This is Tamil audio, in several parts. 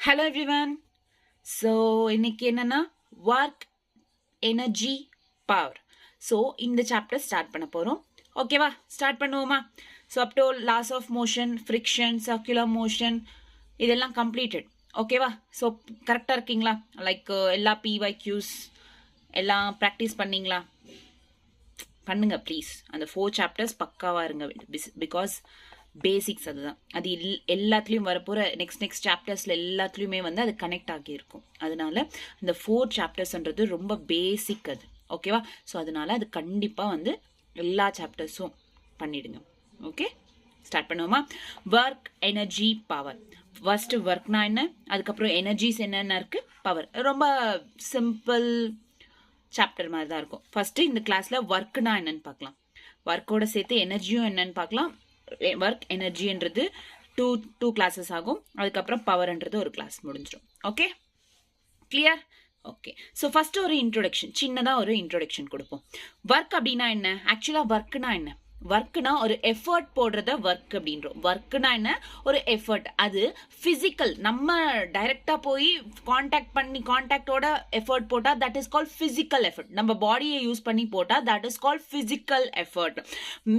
Hello everyone. ஸோ இன்னைக்கு என்னன்னா ஒர்க் எனர்ஜி பவர். ஸோ இந்த சாப்டர் ஸ்டார்ட் பண்ண போகிறோம். ஓகேவா, ஸ்டார்ட் பண்ணுவோமா? So up to laws of motion, friction, circular motion இதெல்லாம் கம்ப்ளீட்டட். ஓகேவா? ஸோ கரெக்டாக இருக்கீங்களா? லைக் எல்லா பிஒய்க்யூஸ் எல்லாம் ப்ராக்டிஸ் பண்ணீங்களா? பண்ணுங்க ப்ளீஸ். அந்த 4 சாப்டர்ஸ் பக்காவாக இருங்க. பிகாஸ் பேசிக்ஸ் அதுதான். அது எல்லாத்துலேயும் வரப்போகிற நெக்ஸ்ட் சாப்டர்ஸில் எல்லாத்துலேயுமே வந்து அது கனெக்ட் ஆகியிருக்கும். அதனால இந்த 4 சாப்டர்ஸ்ன்றது ரொம்ப பேசிக் அது. ஓகேவா? ஸோ அதனால அது கண்டிப்பாக வந்து எல்லா சாப்டர்ஸும் பண்ணிடுங்க. ஓகே, ஸ்டார்ட் பண்ணுவோமா? Work, energy, power. ஃபர்ஸ்ட் ஒர்க்னா என்ன, அதுக்கப்புறம் எனர்ஜிஸ் என்னென்ன இருக்குது, பவர். ரொம்ப சிம்பிள் சாப்டர் மாதிரி தான் இருக்கும். ஃபர்ஸ்ட் இந்த கிளாஸ்ல ஒர்க்னா என்னன்னு பார்க்கலாம். ஒர்க்கோட சேர்த்து எனர்ஜியும் என்னன்னு பார்க்கலாம். ஒர்க் எனர்ஜின்றது டூ கிளாஸஸ் ஆகும். அதுக்கப்புறம் பவர்ன்றது ஒரு கிளாஸ் முடிஞ்சிடும். Okay, clear? Okay. So first ஒரு இன்ட்ரோடக்ஷன், சின்னதாக ஒரு இன்ட்ரோடக்ஷன் கொடுப்போம். ஒர்க் அப்படின்னா என்ன? ஆக்சுவலாக ஒர்க்னா என்ன? ஒர்க்னா ஒரு எஃபர்ட் போடுறத ஒர்க் அப்படின்றோம். ஒர்க்னா என்ன? ஒரு எஃபர்ட். அது பிசிக்கல். நம்ம டைரக்டா போய் கான்டாக்டோட எஃபர்ட் போட்டா that is call physical effort. நம்ம பாடியை யூஸ் பண்ணி போட்டா that is call physical effort.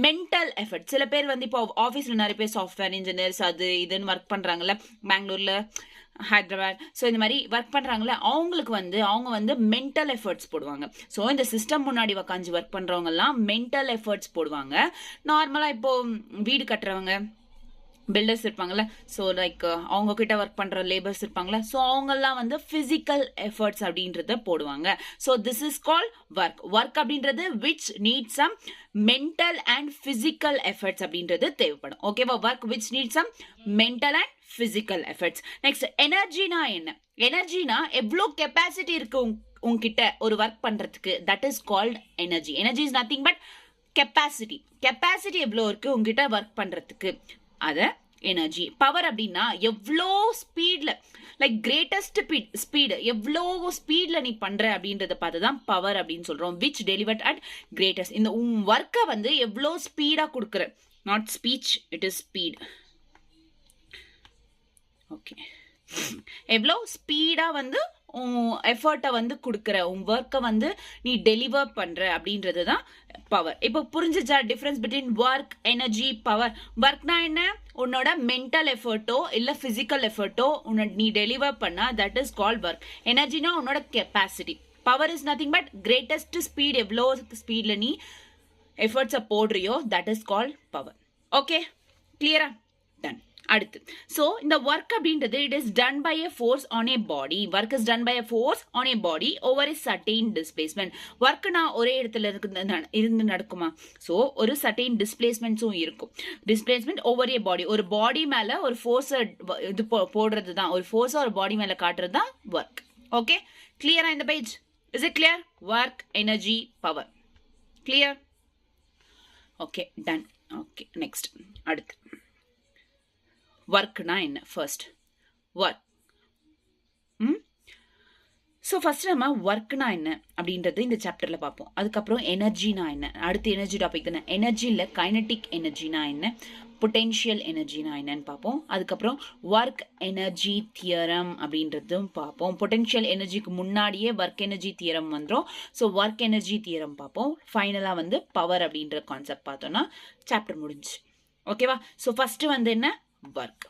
Mental effort. சில பேர் வந்து இப்போ ஆஃபீஸ்ல நிறைய பேர் சாஃப்ட்வேர் இன்ஜினியர்ஸ் அது இதுன்னு ஒர்க் பண்றாங்கல்ல, பெங்களூர்ல, ஹைதராபாத். ஸோ இந்த மாதிரி ஒர்க் பண்ணுறாங்களே அவங்களுக்கு வந்து அவங்க வந்து மென்டல் எஃபர்ட்ஸ் போடுவாங்க. ஸோ இந்த சிஸ்டம் முன்னாடி உக்காந்து ஒர்க் பண்ணுறவங்கலாம் மென்டல் எஃபர்ட்ஸ் போடுவாங்க. நார்மலாக இப்போ வீடு கட்டுறவங்க, பில்டர்ஸ் இருப்பாங்கல்ல, ஸோ லைக் அவங்க கிட்ட ஒர்க் பண்ணுற லேபர்ஸ் இருப்பாங்கல்ல, ஸோ அவங்கெல்லாம் வந்து ஃபிசிக்கல் எஃபர்ட்ஸ் அப்படின்றத போடுவாங்க. So this is call work. Work அப்படின்றது which need some mental and physical efforts அப்படின்றது தேவைப்படும். ஓகேவா? Work which need some mental and physical efforts. Next எனர்ஜினா என்ன? எனர்ஜினா எவ்வளோ கெப்பாசிட்டி இருக்கு உங்ககிட்ட ஒரு ஒர்க் பண்றதுக்கு, that is called energy. Energy is nothing but capacity. Capacity எவ்வளோ இருக்கு உங்ககிட்ட ஒர்க் பண்றதுக்கு, அத எனர்ஜி. பவர் அப்படின்னா எவ்வளோ ஸ்பீட்ல, லைக் கிரேட்டஸ்ட் ஸ்பீடு, எவ்வளோ ஸ்பீட்ல நீ பண்ற அப்படின்றத பார்த்து தான் பவர் அப்படின்னு சொல்றோம். Which delivered at greatest. இந்த ஒர்க்கை வந்து எவ்வளோ ஸ்பீடா கொடுக்குற, not speech, it is speed. Okay, எவ்வளோ ஸ்பீடா வந்து எஃபர்ட்டை வந்து கொடுக்குற, உன் ஒர்க்கை வந்து நீ டெலிவர் பண்ற அப்படின்றது தான் பவர். இப்போ புரிஞ்சுச்சா difference between work, energy, power? ஒர்க்னா என்ன? உன்னோட மென்டல் எஃபர்ட்டோ இல்ல பிசிக்கல் எஃபர்ட்டோ நீ டெலிவர் பண்ணா தட் இஸ் கால்ட் ஒர்க். எனர்ஜினா உன்னோட capacity. Power is nothing but greatest speed, எவ்வளோ ஸ்பீட்ல நீ எஃபர்ட்ஸை போடுறியோ that is called power. Okay, கிளியரா? டன். அடுத்து, ஸோ இந்த ஒர்க் அப்படின்றது it is done by a force on a body. Work is done by a force on a body over a certain displacement. ஒர்க்னா ஒரே இடத்துல இருந்து நடக்குமா? ஸோ ஒரு சர்டைன் டிஸ்பிளேஸ்மெண்ட்ஸும் இருக்கும். டிஸ்பிளேஸ்மெண்ட் ஓவர் ஏ பாடி, ஒரு பாடி மேல ஒரு ஃபோர்ஸை இது போடுறது தான், ஒரு ஃபோர்ஸை ஒரு பாடி மேல காட்டுறது தான் ஒர்க். ஓகே, கிளியரா இந்த page? Is it clear? Work, energy, power. Clear? Okay, done. Okay, next. அடுத்து ஒர்க்னா என்ன? First work. ஸோ ஃபர்ஸ்ட் நம்ம ஒர்க்னா என்ன அப்படின்றது இந்த சாப்டர்ல பார்ப்போம். அதுக்கப்புறம் எனர்ஜினா என்ன, அடுத்து எனர்ஜி டாபிக் தானே. எனர்ஜியில் கைனட்டிக் எனர்ஜினா என்ன, பொட்டென்ஷியல் எனர்ஜினா என்னன்னு பார்ப்போம். அதுக்கப்புறம் ஒர்க் எனர்ஜி தியரம் அப்படின்றதும் பார்ப்போம். பொட்டென்ஷியல் எனர்ஜிக்கு முன்னாடியே ஒர்க் எனர்ஜி தியரம் வந்துடும். ஸோ ஒர்க் எனர்ஜி தியரம் பார்ப்போம். ஃபைனலாக வந்து பவர் அப்படின்ற கான்செப்ட் பார்த்தோம்னா சாப்டர் முடிஞ்சு. ஓகேவா? ஸோ ஃபர்ஸ்ட் வந்து என்ன? Work.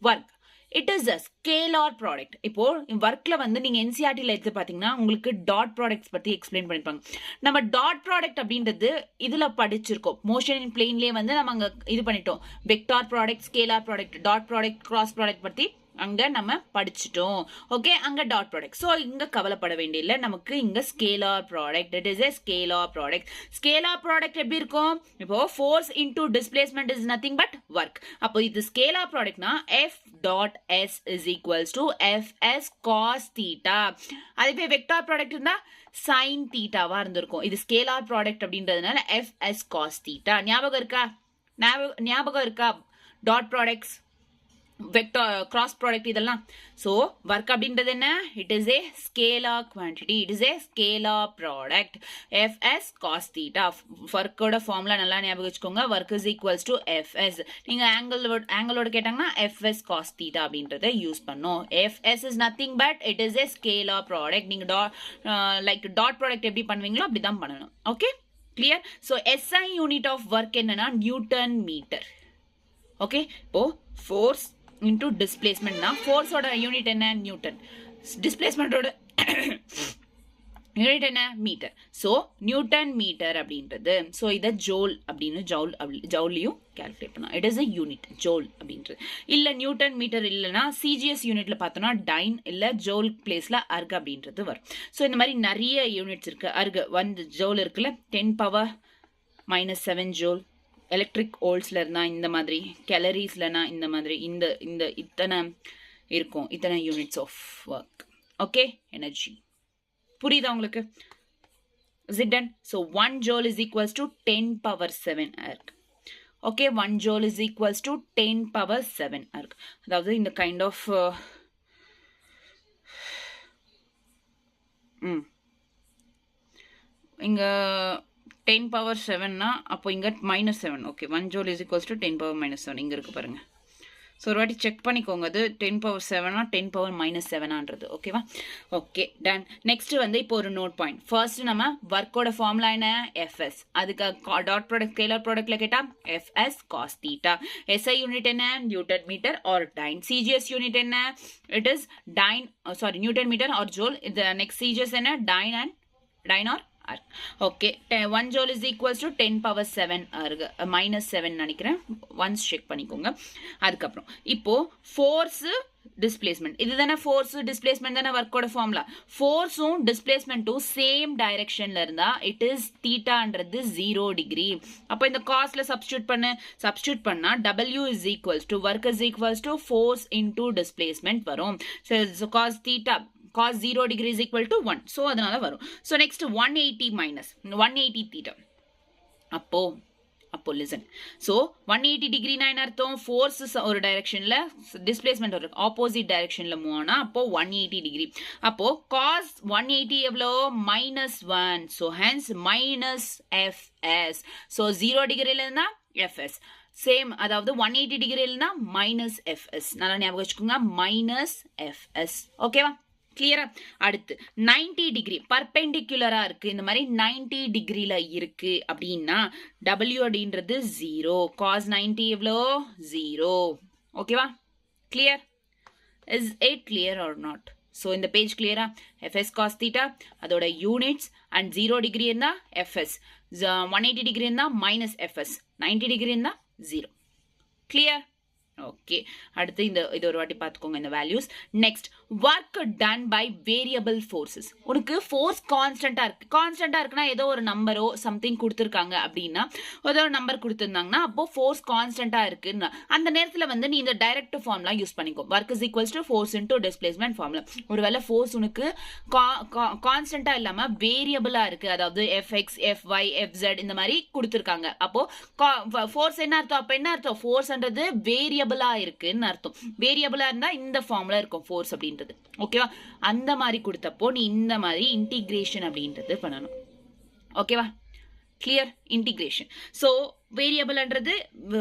Work it is a scalar product. இப்போ ஒர்க்ல வந்து நீங்க என்சிஆர்டில எடுத்து பாத்தீங்கன்னா உங்களுக்கு டாட் ப்ராடக்ட்ஸ் பத்தி எக்ஸ்பிளைன் பண்ணிருப்பாங்க. நம்ம டாட் ப்ராடக்ட் அப்படின்றது இதுல படிச்சிருக்கோம். மோஷன் இன் பிளேன்லயே வந்து நம்ம அங்க இது பண்ணிட்டோம். Vector product, scalar product, dot product, cross product பத்தி அங்க நம்ம படிச்சிட்டோம். ஓகே, அங்க டாட் ப்ராடக்ட். ஸோ இங்க கவலைப்பட வேண்டிய நமக்கு இங்க scalar product. It is a scalar product. Scalar product எப்படி இருக்கும்? இப்போ force into displacement is nothing but work. அப்போ இது ஸ்கேலார் ப்ராடக்ட்னா F dot S is equals to F S cos theta. அதுவே வெக்டார் ப்ராடக்ட் இருந்தா சைன் தீட்டாவா இருந்திருக்கும். இது ஸ்கேலார் ப்ராடக்ட் அப்படின்றதுனால எஃப் எஸ் காஸ் தீட்டா. ஞாபகம் இருக்கா? ஞாபகம் இருக்கா dot products? Vector cross product இதெல்லாம். ஸோ ஒர்க் அப்படின்றது என்ன? It is a scalar quantity, it is a scalar product. F S cos theta, ஒர்க்கோட ஃபார்முலா நல்லா ஞாபகம் வச்சுக்கோங்க. Work is equals to F S. நீங்கள் ஆங்கிளோட கேட்டாங்கன்னா எஃப்எஸ் காஸ் தீட்டா அப்படின்றத யூஸ் பண்ணும். F S is nothing but it is a scalar product. நீங்கள் லைக் டாட் ப்ராடக்ட் எப்படி பண்ணுவீங்களோ அப்படி தான் பண்ணணும். Okay, clear? So SI unit of work என்னன்னா நியூட்டன் மீட்டர். ஓகே, இப்போ ஃபோர்ஸ் இன்டூ டிஸ்பிளேஸ்மெண்ட்னா ஃபோர்ஸோட யூனிட் என்ன? நியூட்டன். டிஸ்பிளேஸ்மெண்ட்டோட யூனிட் என்ன? மீட்டர். ஸோ நியூட்டன் மீட்டர் அப்படின்றது. ஸோ இதை ஜோல் அப்படின்னு ஜவுல்லையும் கேல்குலேட் பண்ணலாம். It is a unit joule அப்படின்றது. இல்லை நியூட்டன் மீட்டர் இல்லைன்னா சிஜிஎஸ் யூனிட்ல பார்த்தோம்னா டைன் இல்லை ஜோல் பிளேஸ்ல அர்க் அப்படின்றது வரும். ஸோ இந்த மாதிரி நிறைய யூனிட்ஸ் இருக்கு. அர்க் 1 ஜோல் இருக்குல்ல, 10⁻⁻7 ஜோல். எலக்ட்ரிக் வோல்ட்ஸ்ல இருந்தா இந்த மாதிரி, கேலரிஸ்லனா இந்த மாதிரி, இந்த இத்தனை இருக்கும், இத்தனை units of work. Okay, energy புரியுதா உங்களுக்கு? Is it done? So 1 joule is equals to 10⁻7 erg. Okay, 1 joule is equals to 10⁻7 erg. அதாவது இந்த கைண்ட் ஆஃப் இங்க 10⁻7னா அப்போ இங்க -7. Okay, 1 joule is equals to 10⁻−7 இங்க இருக்கு பாருங்க. ஸோ ஒரு வாட்டி செக் பண்ணிக்கோங்க, அது 10⁻7 10⁻−7 ஓகேவா? Okay, ton. நெக்ஸ்ட் வந்து இப்போ ஒரு நோட் பாயிண்ட். ஃபர்ஸ்ட் நம்ம ஒர்க்கோட ஃபார்முலா என்ன? எஃப்எஸ். அதுக்கு டாட் ப்ராடக்ட் ஸ்கேலர் ப்ராடக்ட்ல கேட்டா F S cos theta. SI unit என்ன? Newton metre or dyne. CGS unit என்ன? It is dyne, sorry Newton metre or joule. இது நெக்ஸ்ட் சிஜிஎஸ் என்ன? Dyne or erg. Okay, 1 joule is equals to 10⁻7 erg. -7 நினைக்கிறேன், ஒன்ஸ் செக் பண்ணிக்கோங்க. அதுக்கப்புறம் இப்போ ஃபோர்ஸ் டிஸ்பிளேஸ்மெண்ட், இதுதானே ஃபோர்ஸ் டிஸ்பிளேஸ்மெண்ட் தானே ஒர்க்கோட ஃபார்முலா. ஃபோர்ஸும் டிஸ்பிளேஸ்மெண்ட்டும் சேம் டைரக்ஷன்ல இருந்தா இட் இஸ் தீட்டான்றது 0 டிகிரி. அப்போ இந்த காஸ்ட்ல சப்ஸ்டியூட் பண்ணா W is equals to work is equals to force into displacement வரும். So cos theta cos 0 degree is equal to 1. So அதனால வரும். So next 180 minus 180 theta. அப்போ listen. So 180 degree na என்ன அர்த்தம்? force ஒரு டைரக்ஷன்ல, டிஸ்பிளேஸ்மெண்ட் ஒரு ஆப்போசிட் டைரக்ஷன்ல மூவ் ஆனா அப்போ 180 டிகிரி. அப்போ cos 180 எவ்வளோ? -1. So hence minus fs. So 0 டிகிரில இருந்தா fs. சேம், அதாவது 180 டிகிரில இருந்தா -fs. நல்லா ஞாபகம் வச்சுக்கோங்க, -fs. ஓகேவா? கிளியரா? அடுத்து 90 டிகிரி பர்பெண்டிகுலரா இருக்கு, இந்த மாதிரி 90 டிகிரில இருக்கு அப்படின்னா W அப்படின்றது 0. cos 90 எவ்வளோ? 0. ஓகேவா? Clear? Is it clear or not? So இந்த பேஜ் கிளியரா? எஃப்எஸ் காஸ் தீட்டா, அதோட யூனிட்ஸ், அண்ட் 0 டிகிரி இருந்தா எஃப்எஸ், 180 டிகிரி இருந்தா -fs, 90 டிகிரி இருந்தா 0. கிளியர்? ஓகே, அடுத்து இது ஒரு வாட்டி பார்த்துக்கோங்க இந்த values. Next, work done by variable forces. உனக்கு ஃபோர்ஸ் கான்ஸ்டன்டா இருக்குன்னா ஏதோ ஒரு நம்பரோ சம்திங் கொடுத்துருக்காங்க அப்படின்னா, ஏதோ ஒரு நம்பர் கொடுத்துருந்தாங்கன்னா அப்போ ஃபோர்ஸ் கான்ஸ்டன்டா இருக்குன்னு அந்த நேரத்தில் வந்து நீ இந்த டைரக்ட் ஃபார்ம்லாம் யூஸ் பண்ணிக்கோ. Work is equals to force into displacement formula. ஒருவேளை ஃபோர்ஸ் உனக்கு கான்ஸ்டன்டா இல்லாம வேரியபிளா இருக்கு, அதாவது எஃப்எக்ஸ், எஃப்ஒய், எஃப்செட் இந்த மாதிரி கொடுத்துருக்காங்க. அப்போ ஃபோர்ஸ் என்ன அர்த்தம்? அப்போ என்ன அர்த்தம்? ஃபோர்ஸ்ன்றது வேரியபிளா இருக்குன்னு அர்த்தம். வேரியபிளா இருந்தா இந்த ஃபார்முலா இருக்கும் ஃபோர்ஸ் அப்படின்றது. ஓகேவா? அந்த மாதிரி கொடுத்தப்போ நீ இந்த மாதிரி இன்டிகிரேஷன் அப்படின்றது பண்ணணும். ஓகேவா? கிளியர்? இன்டிகிரேஷன். ஸோ வேரியபிள்ன்றது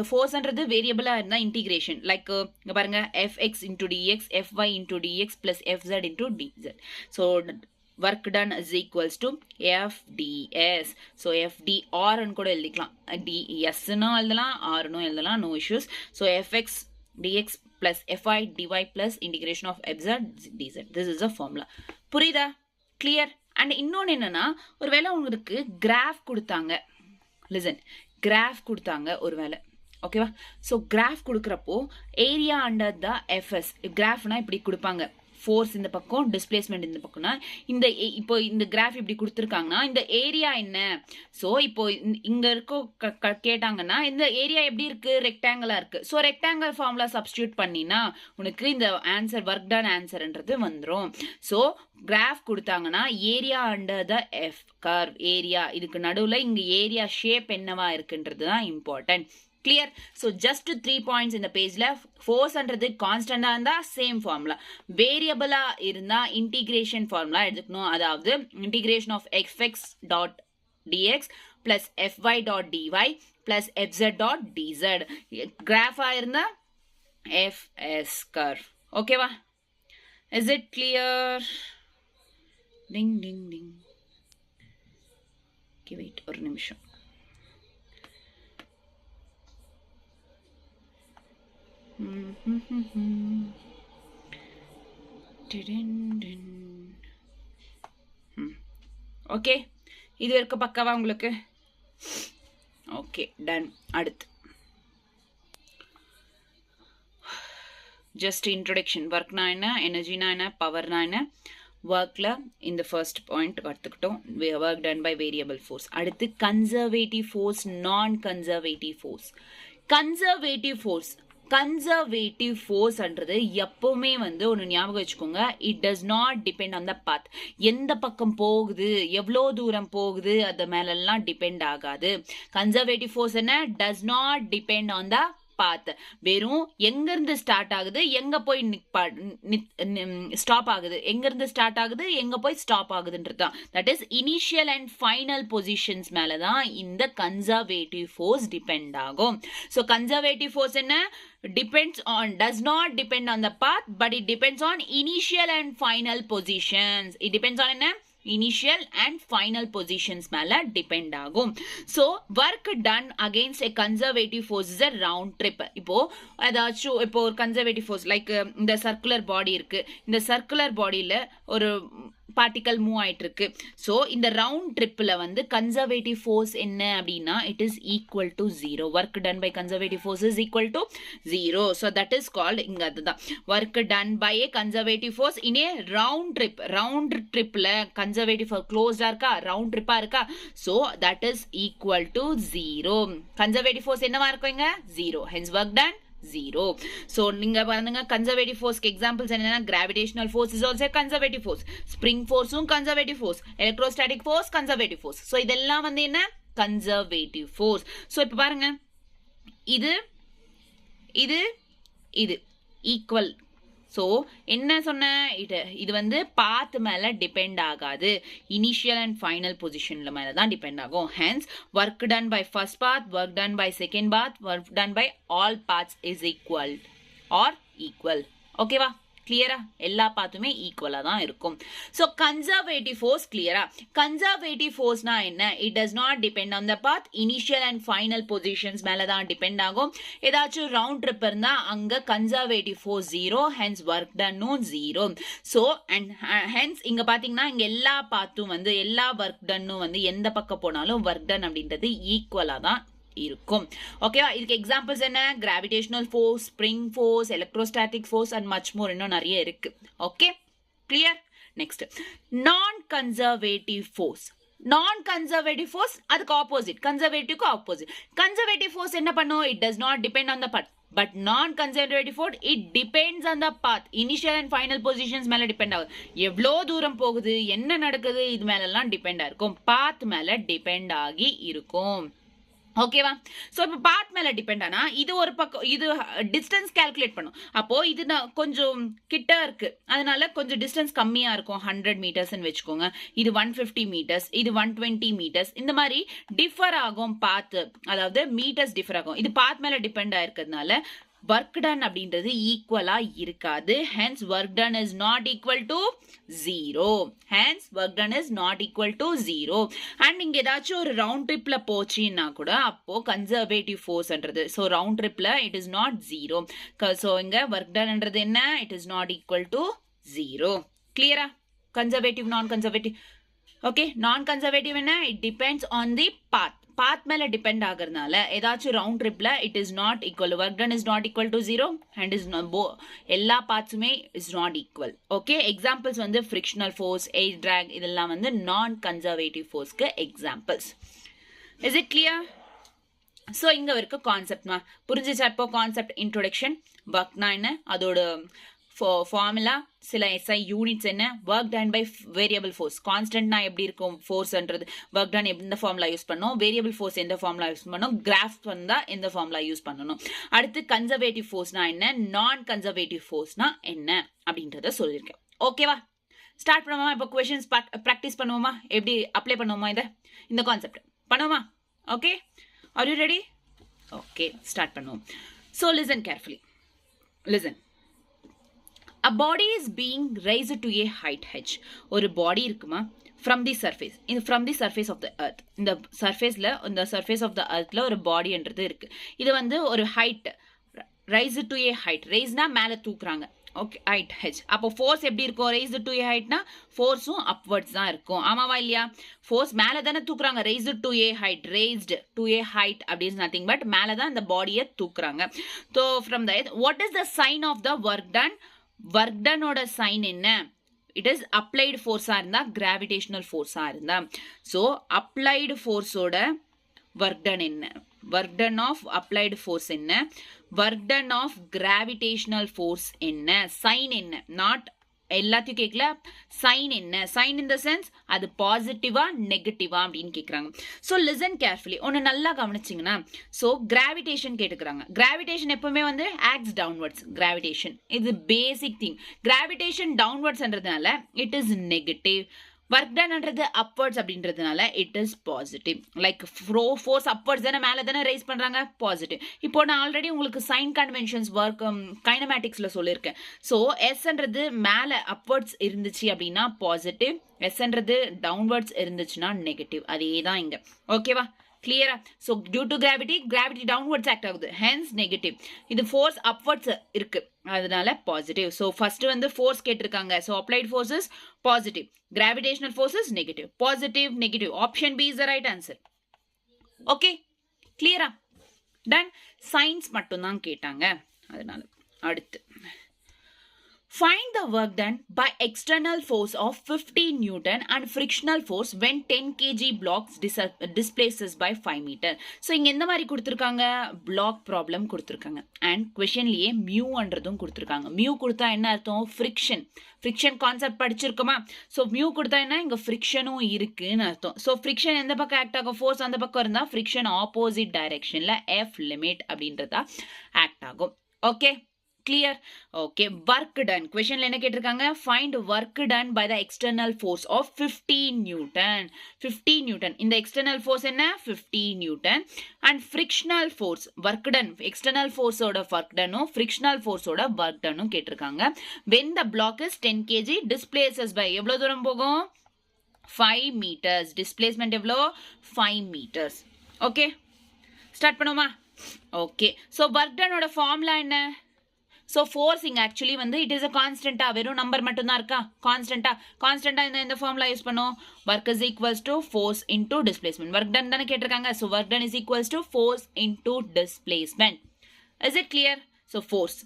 ஃபோர்ஸ்ன்றது வேரியபிளா இருந்தா இன்டிகிரேஷன். லைக் இங்க பாருங்க, F x into dx, F y into dx plus F z into dz. So work done is equals to FDS. So FDR ன்னு கூட எழுதிக்கலாம், DS ன்னு எழுதலாம், R ன்னு எழுதலாம், no issues. So FX dx plus FI dy plus integration of FZ dz. This is a formula. புரியுதா? clear? and இன்னொன்னு என்னன்னா, ஒருவேளை உங்களுக்கு கிராஃப் கொடுத்தாங்க, listen, கிராஃப் கொடுத்தாங்க ஒருவேளை, ஓகேவா? ஸோ கிராஃப் கொடுக்குறப்போ ஏரியா அண்டர் த எஃப்எஸ், கிராஃப்னா இப்படி கொடுப்பாங்க, ஃபோர்ஸ் இந்த பக்கம், டிஸ்பிளேஸ்மெண்ட் இந்த பக்கம்னா, இப்போ இந்த கிராஃப் இப்படி கொடுத்துருக்காங்கன்னா இந்த ஏரியா என்ன? ஸோ இப்போ இங்க இருக்க கேட்டாங்கன்னா இந்த ஏரியா எப்படி இருக்கு? ரெக்டாங்கிளா இருக்கு. ஸோ ரெக்டாங்கிள் ஃபார்முலா சப்ஸ்டியூட் பண்ணினா உனக்கு இந்த ஆன்சர், ஒர்க் டன் ஆன்சர்ன்றது வந்துடும். ஸோ கிராஃப் கொடுத்தாங்கன்னா area under the F curve, area இதுக்கு நடுவில் இங்க ஏரியா ஷேப் என்னவா இருக்குன்றது தான் important. clear? So just 3 points in the page left. Force அன்றது கான்ஸ்டன்டா இருந்தா சேம் ஃபார்முலா, வேரியபிளா இருந்தா இன்டிகிரேஷன் ஃபார்முலா எடுத்துக்கணும். அதாவது integration of fx dot dx plus fy dot dy plus fz dot dz. கிராஃபா இருந்தா fs curve. ஓகேவா? Is it clear? Ding ding ding. Okay, wait ஒரு நிமிஷம். ஓகே, இது வரைக்கும் பக்காவா உங்களுக்கு? Okay, done. அடுத்து ஜஸ்ட் இன்ட்ரோடக்ஷன். ஒர்க்னா என்ன, எனர்ஜினா என்ன, பவர்னா என்ன, ஒர்க்ல இந்த ஃபர்ஸ்ட் பாயிண்ட் கற்றுக்கிட்டோம். Work done by variable force. அடுத்து conservative force, non conservative force. Conservative ஃபோர்ஸ்ன்றது எப்பவுமே ஒன்று ஞாபகம் வச்சுக்கோங்க, it does not depend on the path. எந்த பக்கம் போகுது, எவ்வளோ தூரம் போகுது, அது மேலெல்லாம் டிபெண்ட் ஆகாது. கன்சர்வேட்டிவ் ஃபோர்ஸ் என்ன, does not depend on the path. வெறும் எங்க இருந்து ஸ்டார்ட் ஆகுது, எங்க போய் ஸ்டாப் ஆகுது, எங்க இருந்து ஸ்டார்ட் ஆகுது, எங்க போய் ஸ்டாப் ஆகுதுன்றதுதான். That is initial and final positions மேலதான் இந்த கன்சர்வேட்டிவ் ஃபோர்ஸ் டிபெண்ட் ஆகும். ஸோ கன்சர்வேட்டிவ் ஃபோர்ஸ் என்ன, does not depend on the path, but it depends on initial and final positions. It depends on என்ன, initial and final positions மேல டிபெண்ட் ஆகும். So work ton against a conservative force is a round trip. இப்போ ஏதாச்சும் இப்போ ஒரு கன்சர்வேட்டிவ் ஃபோர்ஸ் லைக் இந்த சர்க்குலர் பாடி இருக்கு, இந்த சர்க்குலர் பாடியில ஒரு பார்ட்டிகல் மூவ் ஆயிட்டு இருக்கு. ஸோ இந்த ரவுண்ட் ட்ரிப்ல கன்சர்வேட்டிவ் ஃபோர்ஸ் என்ன அப்படின்னா, it is equal to 0. Work done by conservative force is equal to 0. So that is called, இங்க அதுதான் work done by a conservative force in a round trip. Round ட்ரிப்ல கன்சர்வேட்டிவ் ஃபோர்ஸ் க்ளோஸ்டா இருக்கா, ரவுண்ட் ட்ரிப்பா இருக்கா, so that is equal to 0. Conservative force என்னவா இருக்கும் இங்க, 0. Hence work ton 0. So நீங்க பாருங்க கன்சர்வேட்டிவ் ஃபோர்ஸ்க்கு எக்ஸாம்பிள்ஸ் என்னன்னா, gravitational force is also conservative force, spring ஃபோர்ஸும் conservative force, electrostatic force conservative force. So இதெல்லாம் என்ன, கன்சர்வேட்டிவ் ஃபோர்ஸ். ஸோ இப்போ பாருங்க, இது இது இது ஈக்குவல். ஸோ என்ன சொன்ன, இது பாத் மேல டிபெண்ட் ஆகாது, இனிஷியல் அண்ட் ஃபைனல் பொசிஷன்ல மேல தான் டிபெண்ட் ஆகும். Hence work done by first path, work done by second path, work done by all paths is equal or equal. ஓகேவா? கிளியரா? எல்லா பாத்துமே ஈக்குவலா தான் இருக்கும். ஸோ கன்சர்வேட்டிவ் ஃபோர்ஸ் கிளியரா? கன்சர்வேட்டிவ் ஃபோர்ஸ்னா என்ன, it does not depend on the path, initial and final positions மேல தான் டிபெண்ட் ஆகும். ஏதாச்சும் ரவுண்ட் ட்ரிப் இருந்தா அங்க கன்சர்வேட்டிவ் ஃபோர்ஸ் 0, ஹென்ஸ் ஒர்க் டன்னும் 0. ஸோ அண்ட் ஹென்ஸ் இங்க பாத்தீங்கன்னா இங்க எல்லா பாத்தும் எல்லா ஒர்க் டன்னும் எந்த பக்கம் போனாலும் ஒர்க் டன் அப்படின்றது ஈக்குவலா தான் இருக்கும். ஓகேவா? இதுக்கு எக்ஸாம்பிள்ஸ் என்ன, gravitational force, spring force, electrostatic force and much more, இன்னும் நிறைய இருக்கு. Okay, clear? Next non conservative force. Non conservative force அதுக்கு ஆப்போசிட், கன்சர்வேட்டிவ்க்கு ஆப்போசிட். கன்சர்வேட்டிவ் ஃபோர்ஸ் என்ன பண்ணும், it does not depend on the path. But non-conservative force, it depends on the path. Initial and final positions மேல டிபெண்ட் ஆகுது. எவ்வளோ தூரம் போகுது, என்ன நடக்குது, இது மேலெல்லாம் டிபெண்ட் ஆயிருக்கும். பாத் மேல டிபெண்ட் ஆகி இருக்கும். ஓகேவா? ஸோ இப்போ பாத் மேல டிபெண்ட் ஆனா இது ஒரு பக்கம், இது டிஸ்டன்ஸ் கால்குலேட் பண்ணும். அப்போ இது கொஞ்சம் கிட்ட இருக்கு, அதனால கொஞ்சம் டிஸ்டன்ஸ் கம்மியா இருக்கும், 100 மீட்டர்ஸ்ன்னு வச்சுக்கோங்க. இது 150 மீட்டர்ஸ், இது 120 மீட்டர்ஸ், இந்த மாதிரி டிஃபர் ஆகும் பாத், அதாவது மீட்டர்ஸ் டிஃபர் ஆகும். இது பாத் மேல டிபெண்ட் ஆயிருக்கிறதுனால ஒர்க் டன் அப்படின்றது ஈக்குவலா இருக்காது. Hence work done is not equal to 0. Hence work done is not equal to 0. And இங்க ஏதாச்சும் ஒரு ரவுண்ட் ட்ரிப்ல போச்சுன்னா கூட அப்போ கன்சர்வேட்டிவ் ஃபோர்ஸ்ன்றது, ஸோ ரவுண்ட் ட்ரிப்ல இட் இஸ் நாட் 0. ஸோ இங்க ஒர்க் டன்ன்றது என்ன, it is not equal to 0. கிளியரா? Conservative, non conservative. Okay, non conservative என்ன, it depends on the path. Path மேல டிபெண்ட் ஆகிறதுனால ஏதாச்சும் ரவுண்ட் ட்ரிப்ல it is not equal, work done is not equal to 0 and is எல்லா பார்ட்ஸுமே is not equal. Okay, examples frictional force, air drag, இதெல்லாம் நான் கன்சர்வேட்டிவ் ஃபோர்ஸ்க்கு examples. Is it clear? So இங்க வரைக்கும் கான்செப்ட்மா புரிஞ்சிச்சா? இப்போ கான்செப்ட் இன்ட்ரோடக்ஷன், ஒர்க்னா என்ன, அதோட ஃபார்முலா சில SI யூனிட்ஸ் என்ன work done by variable force கான்ஸ்டன்ட்னா எப்படி இருக்கும் ஃபோர்ஸ்ன்றது ஒர்க் டன் எந்த ஃபார்முலா யூஸ் பண்ணணும் வேரியபிள் ஃபோர்ஸ் எந்த ஃபார்முலா யூஸ் பண்ணணும் கிராஃப் வந்தா எந்த ஃபார்முலா யூஸ் பண்ணணும் அடுத்து கன்சர்வேட்டிவ் ஃபோர்ஸ்னா என்ன நான் கன்சர்வேட்டிவ் ஃபோர்ஸ்னா என்ன அப்படின்றத சொல்லியிருக்கேன் ஓகேவா ஸ்டார்ட் பண்ணுவோமா இப்போ கொஸ்டின்ஸ் ப்ராக்டிஸ் பண்ணுவோமா எப்படி அப்ளை பண்ணுவோமா இதை இந்த கான்செப்ட் பண்ணுவோமா okay are you ready okay start பண்ணுவோம் so listen carefully listen a body is being raised to a height h ஒரு பாடி இருக்குமா from the surface from the surface of the earth இந்த surface of the earthல ஒரு பாடின்றது இருக்கு இது வந்து ஒரு height raised to a height raisena மேல தூக்குறாங்க ஓகே height h அப்போ ஃபோர்ஸ் எப்படி இருக்கும் raised to a heightனா ஃபோர்ஸும் அப்வர்ட்ஸ் தான் இருக்கும் ஆமாவா இல்லையா ஃபோர்ஸ் மேல தானே தூக்குறாங்க raised to a height raised to a height அப்படி இஸ் நதிங் பட் மேல தான் இந்த பாடியை தூக்குறாங்க so from the what is the sign of the work done work done ஓட சைன் என்ன it is applied force இருந்தா gravitational force இருந்தா so applied force ஓட work done என்ன work done of applied force என்ன work done of gravitational force என்ன sign என்ன not எல்லாத்தையும் கேட்கல சைன் என்ன சைன் இன் த சென்ஸ் அது பாசிட்டிவா நெகட்டிவா அப்படின்னு கேட்குறாங்க ஸோ லிசன் கேர்ஃபுல்லி ஒன்று நல்லா கவனிச்சிங்கன்னா ஸோ கிராவிடேஷன் கேட்டுக்கிறாங்க கிராவிடேஷன் எப்பவுமே வந்து ஆக்ட்ஸ் டவுன்வர்ட்ஸ் கிராவிடேஷன் இது பேசிக் திங் கிராவிடேஷன் டவுன்வர்ட்ஸ்ன்றதுனால இட் இஸ் நெகட்டிவ் ஒர்க் டன்ன்றது அப்வர்ட்ஸ் அப்படின்றதுனால it is positive like force upwards தானே மேலே தானே ரைஸ் பண்ணுறாங்க பாசிட்டிவ் இப்போ நான் ஆல்ரெடி உங்களுக்கு சைன் கன்வென்ஷன்ஸ் ஒர்க் கைனமேட்டிக்ஸில் சொல்லியிருக்கேன் ஸோ எஸ்ன்றது மேலே அப்வர்ட்ஸ் இருந்துச்சு அப்படின்னா பாசிட்டிவ் எஸ்ன்றது டவுன்வர்ட்ஸ் இருந்துச்சுன்னா நெகட்டிவ் அதே தான் இங்கே ஓகேவா கிளியரா so due to gravity downwards act ஆகுது ஹென்ஸ் நெகட்டிவ் இது ஃபோர்ஸ் அப்வர்ட்ஸ் இருக்கு அதனால பாசிட்டிவ் ஸோ ஃபர்ஸ்ட் வந்து ஃபோர்ஸ் கேட்டிருக்காங்க so applied forces positive gravitational forces negative positive negative option B is the right answer okay கிளியரா டன் சயின்ஸ் மட்டும்தான் கேட்டாங்க அதனால அடுத்து find the work done by external force of 15 Newton and frictional force when 10 kg blocks displaces by 5 meter. So இங்க எந்த மாதிரி கொடுத்திருக்காங்க block problem கொடுத்திருக்காங்க and questionலயே mu அன்றதும் கொடுத்திருக்காங்க mu கொடுத்தா என்ன அர்த்தம் friction கான்செப்ட் படிச்சிருக்கோமா ஸோ மியூ கொடுத்தா என்ன இங்க ஃப்ரிக்ஷனும் இருக்குன்னு அர்த்தம் ஸோ ஃப்ரிக்ஷன் எந்த பக்கம் ஆக்ட் ஆகும் ஃபோர்ஸ் அந்த பக்கம் இருந்தா ஃப்ரிக்ஷன் ஆப்போசிட் டைரக்ஷன்ல எஃப் லிமிட் அப்படின்றதா ஆக்ட் ஆகும் okay clear okay work done questionல என்ன கேட்டிருக்காங்க find work done by the external force of 15 newton இந்த external force என்ன 15 newton and frictional force work done external force ஓட work done frictional force ஓட work done கேட்டிருக்காங்க when the block is 10 kg displaces by எவ்வளவு தூரம் போகும் 5 meters displacement எவ்வளோ 5 meters okay start பண்ணுமா okay so work done ஓட formula என்ன so forcing actually வந்து it is a constant வெறும் நம்பர் மட்டும் தான் இருக்கா கான்ஸ்டன்டா இந்த ஃபார்முலா யூஸ் பண்ணோம் work is equals to force into displacement work done தான கேட்டிருக்காங்க so work done is equals to force into displacement is it clear so force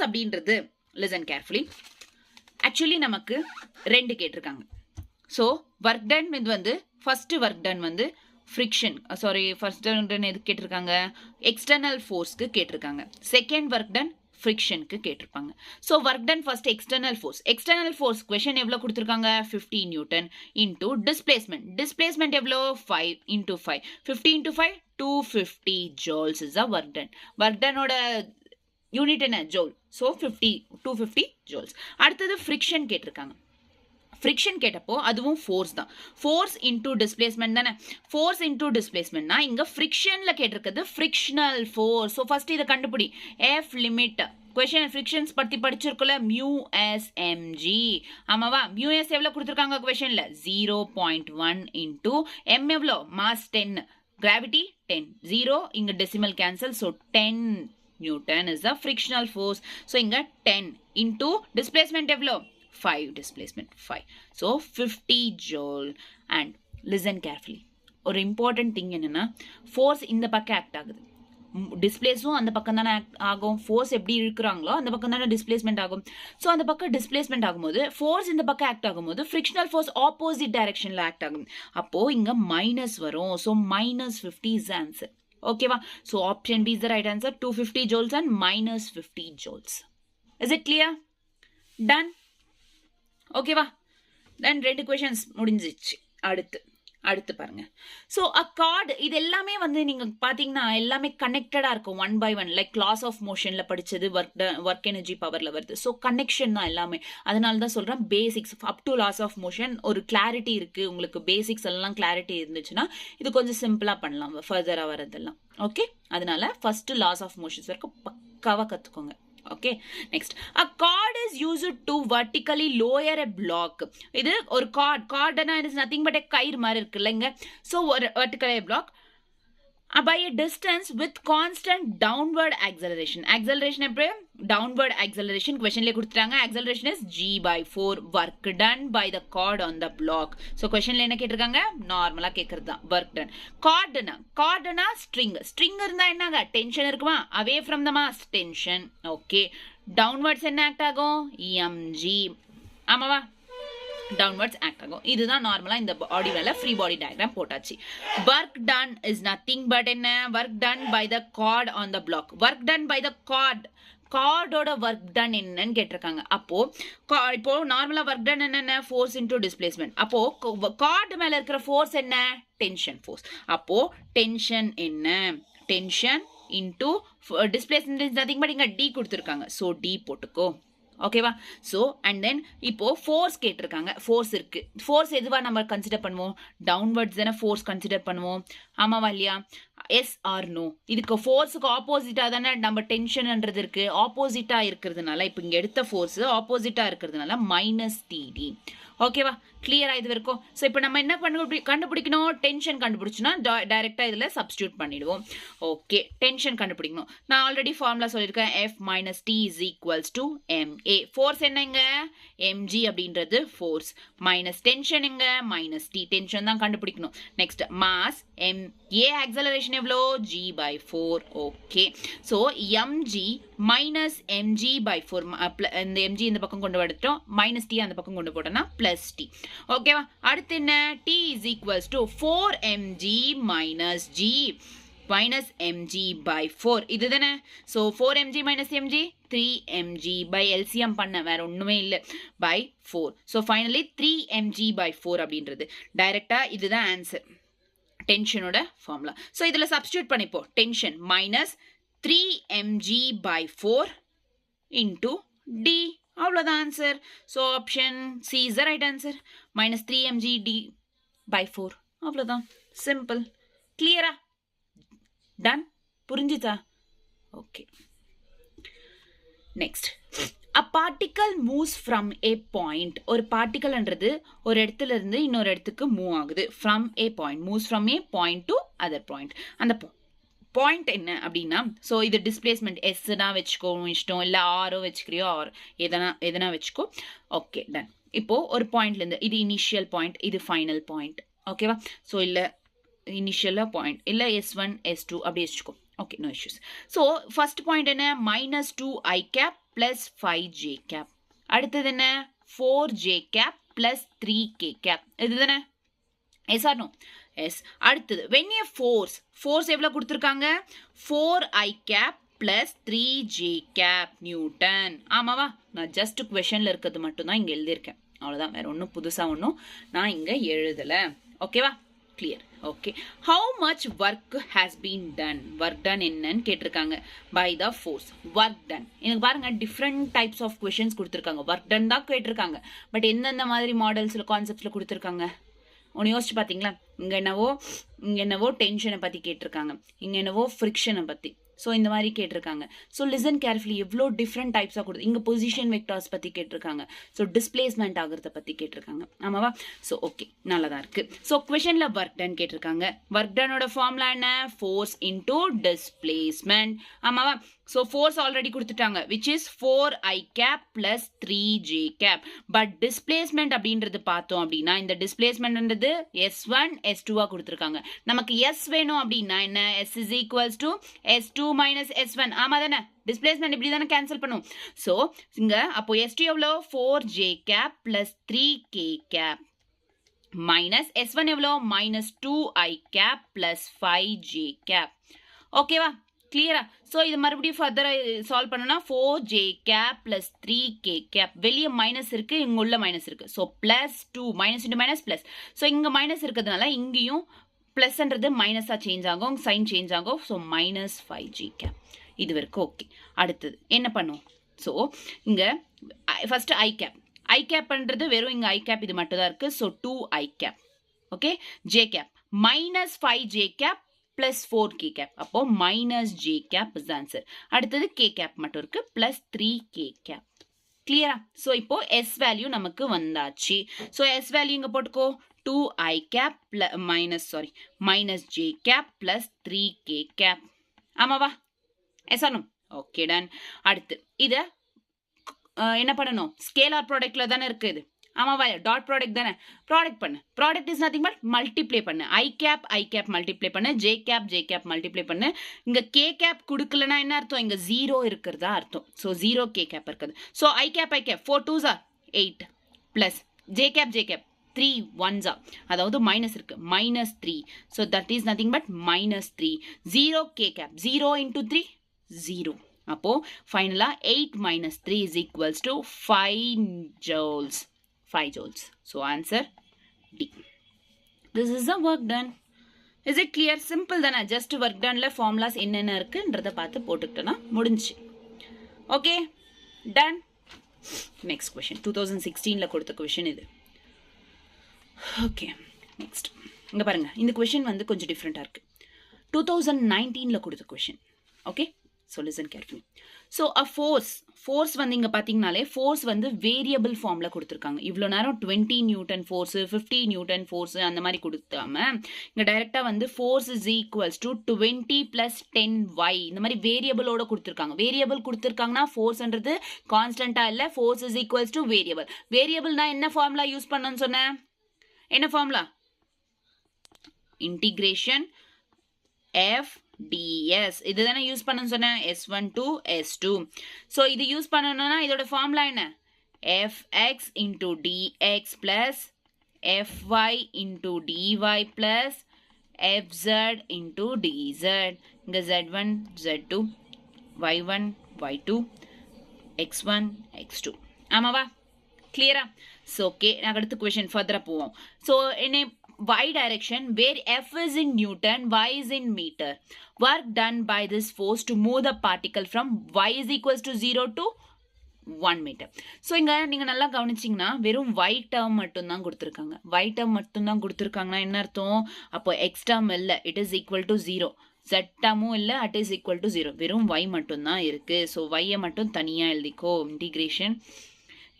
அப்படின்றது listen carefully actually நமக்கு ரெண்டு கேட்டிருக்காங்க so work done இது வந்து first work done வந்து friction first work done எது கேட்டிருக்காங்க external forceக்கு கேட்டிருக்காங்க second work done ஃப்ரிக்ஷனுக்கு கேட்டிருப்பாங்க so work done first external force question எவ்வளோ கொடுத்துருக்காங்க 15 நியூட்டன் இன்டூ டிஸ்பிளேஸ்மெண்ட் எவ்வளோ 5 into 5 15 into 5 250 joules is a work டனோட யூனிட் என்ன ஜோல் ஸோ 250 ஜோல்ஸ் அடுத்தது ஃப்ரிக்ஷன் கேட்டிருக்காங்க ஃப்ரிக்ஷன் கேட்டப்போ அதுவும் ஃபோர்ஸ் தான் ஃபோர்ஸ் இன்டூ டிஸ்பிளேஸ்மெண்ட் தானே ஃபோர்ஸ் இன்டூ டிஸ்பிளேஸ்மெண்ட்னா இங்கே ஃப்ரிக்ஷனில் கேட்டிருக்கிறது ஃப்ரிக்ஷனல் ஃபோர்ஸ் ஸோ ஃபர்ஸ்ட் இதை கண்டுபிடி எஃப் லிமிட் கொஸ்டின் ஃப்ரிக்ஷன்ஸ் பற்றி படிச்சிருக்கோம்ல மியூ எஸ் எம்ஜி ஆமாவா மியூ எஸ் எவ்வளோ கொடுத்துருக்காங்க கொஸ்டினில் 0.1 இன்டூ எம் எவ்வளோ மாஸ் 10 கிராவிட்டி 10 0 இங்கே decimal cancel so 10 Newton is a frictional force so இங்கே 10 இன்டூ டிஸ்பிளேஸ்மெண்ட் எவ்வளோ 5 displacement 5 so 50 joule and listen carefully ஒரு important thing என்னன்னா force இந்த பக்கம் ஆக்ட் ஆகுது டிஸ்பிளேஸும் அந்த பக்கம் தானே ஆகும் ஃபோர்ஸ் எப்படி இருக்கிறாங்களோ அந்த பக்கம் தானே டிஸ்பிளேஸ்மெண்ட் ஆகும் ஸோ அந்த பக்கம் டிஸ்பிளேஸ்மெண்ட் ஆகும்போது ஃபோர்ஸ் இந்த பக்கம் ஆக்ட் ஆகும்போது ஃப்ரிக்ஷனல் ஃபோர்ஸ் ஆப்போசிட் டைரக்ஷன்ல ஆக்ட் ஆகும் அப்போ இங்க மைனஸ் வரும் ஸோ -50 இஸ் ஆன்சர் ஓகேவா so option B is the right answer 250 joules and -50 joules is it clear done. ஓகேவா? தென் 2 கொஷின்ஸ் முடிஞ்சிச்சு. அடுத்து பாருங்க. ஸோ அ கார்டு இது எல்லாமே வந்து நீங்க பார்த்தீங்கன்னா எல்லாமே கனெக்டடா இருக்கும் one by one. Like laws of மோஷன்ல படிச்சது ஒர்க் எனர்ஜி பவர்ல வருது. ஸோ கனெக்ஷன் தான் எல்லாமே. அதனால தான் சொல்றேன் basics up to laws of motion ஒரு கிளாரிட்டி இருக்கு. உங்களுக்கு பேசிக்ஸ் எல்லாம் கிளாரிட்டி இருந்துச்சுன்னா இது கொஞ்சம் சிம்பிளா பண்ணலாம் ஃபர்தரா வரதெல்லாம். ஓகே, அதனால ஃபர்ஸ்ட் லாஸ் ஆஃப் மோஷன்ஸ் வரைக்கும் பக்காவா கத்துக்கோங்க. Okay, next. A cord is used to vertically lower a block. இது ஒரு cord is nothing but a கயிறு மாதிரி இருக்கு இல்லைங்க. So ஒரு vertical block by a distance with constant downward acceleration. Acceleration எப்படி? Downward acceleration. Questionல கொடுத்துட்டாங்க. Acceleration is g/4 work done by the cord on the block. So questionல என்ன கேட்டிருக்காங்க? நார்மலா கேட்கறது தான் work done. Cordனா string. String இருந்தா என்னங்க? Tension இருக்குமா? Away from the mass. Tension. Okay. Downwards என்ன act ஆகும்? mg. ஆமாவா? downwards act ஆகும். இதுதான் நார்மலா இந்த பாடி மேல ஃப்ரீ பாடி டயக்ராம் போட்டாச்சு. work done is nothing but என்ன? work done by the cord on the block. work done by the cord. கார்டோட ஒர்க் டன் என்னன்னு கேட்டிருக்காங்க. இப்போ நார்மலா ஒர்க் டன் என்ன? Force into displacement. அப்போ கார்டு மேல இருக்கிற ஃபோர்ஸ் என்ன? Tension force. அப்போ டென்ஷன் என்ன? Tension into displacement nothing but இங்க டி கொடுத்துருக்காங்க. ஸோ டி போட்டுக்கோ. ஓகேவா? ஸோ அண்ட் தென் இப்போ ஃபோர்ஸ் கேட்டிருக்காங்க. ஃபோர்ஸ் இருக்கு. ஃபோர்ஸ் எதுவா நம்ம கன்சிடர் பண்ணுவோம்? டவுன்வர்ட்ஸ் தானே ஃபோர்ஸ் கன்சிடர் பண்ணுவோம். ஆமாவா இல்லையா? Yes or no? இதுக்கு ஃபோர்ஸுக்கு ஆப்போசிட்டா தானே நம்ம டென்ஷன்ன்றது இருக்கு. ஆப்போசிட்டா இருக்கிறதுனால இப்போ இங்க எடுத்த ஃபோர்ஸ் ஆப்போசிட்டா இருக்கிறதுனால மைனஸ் டிடி. ஓகேவா? கிளியரா இது வரைக்கும்? ஸோ இப்போ நம்ம என்ன கண்டுபிடிக்கணும்? டென்ஷன் கண்டுபிடிச்சுன்னா டைரக்டா இதுல சப்ஸ்டியூட் பண்ணிடுவோம். ஓகே, டென்ஷன் கண்டுபிடிக்கணும். நான் ஆல்ரெடி ஃபார்முலா சொல்லியிருக்கேன். F minus T is equals to MA. Force என்னங்க? எம்ஜி அப்படின்றது ஃபோர்ஸ். மைனஸ் டென்ஷன் எங்க? Minus T. டென்ஷன் தான் கண்டுபிடிக்கணும். Next mass M A acceleration எவ்வளோ? g/4. Okay, so MG minus MG by 4. இந்த எம்ஜி இந்த பக்கம் கொண்டு வந்துட்டோம். மைனஸ் டி அந்த பக்கம் கொண்டு போட்டோம்னா பிளஸ் டி. ஓகேவா? அடுத்து என்ன? t is equals to 4mg minus g minus mg by 4. இதுதானே? so 4mg minus mg 3mg by LCM பண்ண வேற ஒண்ணுமே இல்ல by 4. so finally 3mg by 4 அப்படின்றது டைரக்டா இதுதான் ஆன்சர். டென்ஷனோட ஃபார்முலா. so இதுல சப்ஸ்டிட்யூட் பண்ணிப்போம். Tension minus 3mg by 4 into d. அவ்வளோதான் answer. So option C is the right answer. Minus 3mg d by 4. அவ்வளோதான். சிம்பிள். கிளியரா? டன்? புரிஞ்சுதா? Okay, next. A particle moves from A point. ஒரு பார்ட்டிக்கல்ன்றது ஒரு இடத்துல இருந்து இன்னொரு இடத்துக்கு மூவ் ஆகுது. From A point. Moves from A point to other point. அந்த பாயிண்ட் என்ன அப்படின்னா, ஸோ இது டிஸ்பிளேஸ்மெண்ட் எஸ்னா வச்சுக்கோ இஷ்டம், இல்லை ஆரோ வச்சுக்கிறியோ ஆர் எதனா வச்சுக்கோ. Okay, done. இப்போ ஒரு பாயிண்ட்லேருந்து இது இனிஷியல் பாயிண்ட், இது ஃபைனல் பாயிண்ட். ஓகேவா? ஸோ இல்லை இனிஷியலாக பாயிண்ட், இல்லை S1 S2 அப்படி வச்சுக்கோ. Okay, no issues. So first point என்ன? Minus 2i cap plus 5j cap. அடுத்தது என்ன? 4j cap plus 3k cap. இதுதானே? Yes or no? எஸ். அடுத்தது when a ஃபோர்ஸ் எவ்வளோ கொடுத்துருக்காங்க? 4i cap plus 3j gap Newton. ஆமாவா? நான் ஜஸ்ட் கொஷனில் இருக்கிறது மட்டும்தான் இங்கே எழுதியிருக்கேன். அவ்வளோதான், வேற ஒன்றும் புதுசாக ஒன்றும் நான் இங்கே எழுதலை. ஓகேவா? Clear. Okay, how much work has been done. Work done என்னன்னு கேட்டிருக்காங்க. By the force. Work done எனக்கு பாருங்க டிஃப்ரெண்ட் டைப்ஸ் ஆஃப் கொஷின்ஸ் கொடுத்துருக்காங்க. ஒர்க் டன் தான் கேட்டிருக்காங்க. பட் எந்தெந்த மாதிரி மாடல்ஸில் கான்செப்ட்ஸில் கொடுத்துருக்காங்க ஒன்று யோசிச்சு பார்த்தீங்களா? இங்கே என்னவோ டென்ஷனை பற்றி கேட்டிருக்காங்க, இங்கே என்னவோ ஃப்ரிக்ஷனை பற்றி. ஸோ இந்த மாதிரி கேட்டிருக்காங்க. So listen carefully. எவ்வளோ டிஃப்ரெண்ட் டைப்ஸாக கொடுத்து இங்கே பொசிஷன் வெக்டார்ஸ் பற்றி கேட்டிருக்காங்க. ஸோ டிஸ்பிளேஸ்மெண்ட் ஆகிறத பற்றி கேட்டிருக்காங்க. ஆமாவா? ஸோ ஓகே, நல்லா தான் இருக்குது. ஸோ கொஷனில் ஒர்க் டன் கேட்டிருக்காங்க. ஒர்க் டனோட ஃபார்முலா என்ன? Force into displacement. ஆமாவா? ஸோ ஃபோர்ஸ் ஆல்ரெடி கொடுத்துட்டாங்க, which is 4i cap plus 3j cap. But displacement அப்படின்றது பார்த்தோம் அப்படின்னா இந்த டிஸ்பிளேஸ்மெண்ட்ன்றது S1 S2 கொடுத்துருக்காங்க. நமக்கு S வேணும் அப்படின்னா என்ன? S is equals to S2 minus S1. ஆமா தானே? டிஸ்பிளேஸ்மெண்ட் இப்படி தானே கேன்சல் பண்ணும். ஸோ இங்க அப்போ S2 எவ்வளோ? 4j cap plus 3k gap minus S1 எவ்வளோ? Minus 2i cap plus 5j cap. ஓகேவா? கிளியரா? ஸோ இது மறுபடியும் ஃபர்தராக சால்வ் பண்ணனா 4j cap plus 3k cap. வெளியே மைனஸ் இருக்கு, இங்க உள்ள மைனஸ் இருக்கு. So plus 2 minus into minus plus. So இங்க மைனஸ் இருக்கிறதுனால இங்கேயும் பிளஸ்ன்றது மைனஸாக சேஞ்ச் ஆகும், சைன் சேஞ்ச் ஆகும். So minus 5j cap. இது வரைக்கும் ஓகே. அடுத்தது என்ன பண்ணுவோம்? ஸோ இங்கே ஃபர்ஸ்ட் ஐ கேப். ஐ கேப்ன்றது வெறும் இங்கே ஐ கேப் இது மட்டும் தான் இருக்குது. So 2i cap. Okay, J cap minus 5j cap plus 4k cap. அப்போ minus j cap is the answer. அடுத்தது k cap மட்டும் இருக்கு plus 3k cap. clear? so இப்போ s value நமக்கு வந்தாச்சு. so s value இங்க போட்டுக்கோ 2i cap minus j cap plus 3k cap. ஆமாவா? s ஆனும். okay done. அடுத்து இத என்ன பண்ணணும்? scalar productல தானே இருக்கு இது. ஆமாவா? டாட் ப்ராடக்ட் தானே. ப்ராடக்ட் பண்ணு. Product is nothing but multiply பண்ணு. ஐ கேப் மல்டிப்ளை பண்ணு. ஜே கேப் மல்டிப்ளை பண்ணு. இங்க கே கேப் கொடுக்கலன்னா என்ன அர்த்தம்? இங்க 0 இருக்கிறதா அர்த்தம். ஸோ 0 கே கேப் இருக்குது. So I cap 4 2s are 8 plus J cap 3 1s are, அதாவது மைனஸ் இருக்கு, minus 3. So that is nothing but minus 3. 0 K cap 0 into 3 0. அப்போ ஃபைனலா 8 minus 3 is equals to 5 joules. 5 joules. So answer D. This is the work done. Is it clear? Simple தானே. just work doneல formulas என்னென்ன இருக்குன்றத பார்த்து போட்டுக்கிட்டோம்னா முடிஞ்சு. Okay, done. Next question. 2016ல கொடுத்த question இது. Okay, next. இங்க பாருங்க, இந்த question வந்து கொஞ்சம் டிஃப்ரெண்டா இருக்கு. 2019ல கொடுத்த question. Okay, so listen carefully. so a force வந்து இங்க பாத்தீங்கனாலே force வந்து variable formல கொடுத்திருக்காங்க. இவ்வளவு நேரம் 20 நியூட்டன் force 50 நியூட்டன் force அந்த மாதிரி கொடுத்தாம இங்க டைரக்டா வந்து force is equals to 20 plus 10y இந்த மாதிரி variable ஓட கொடுத்திருக்காங்க. variable கொடுத்திருக்காங்கன்னா forceன்றது கான்ஸ்டன்டா இல்ல, force is equals to variable. variableனா என்ன ஃபார்முலா யூஸ் பண்ணனும்னு சொன்னேன்? என்ன ஃபார்முலா? integration f ds. இதுதானே யூஸ் பண்ணனும் சொன்னேன், s1 to s2. so இது யூஸ் பண்ணனும்னா இதோட ஃபார்முலா என்ன? fx into dx plus fy into dy plus fz into dz. இங்க z1 z2 y1 y2 x1 x2. ஆமாவா? கிளியரா? so okay, நான் அடுத்த क्वेश्चन ஃபர்தரா போவோம். so என்ன y direction where f is in Newton, y is in meter. Work done by this force to move the particle from y is equals to 0 to 1 meter. So இங்க நீங்க நல்லா கவனிச்சீங்கன்னா வெறும் y term மட்டும் தான் கொடுத்திருக்காங்க. y term மட்டும் தான் கொடுத்திருக்காங்கன்னா என்ன அர்த்தம்? அப்போ x term இல்ல, it is equal to 0. z termும் இல்ல, it is equal to 0. வெறும் y மட்டும் தான் இருக்கு. so y மட்டும் தனியா எழுதிக்கோ.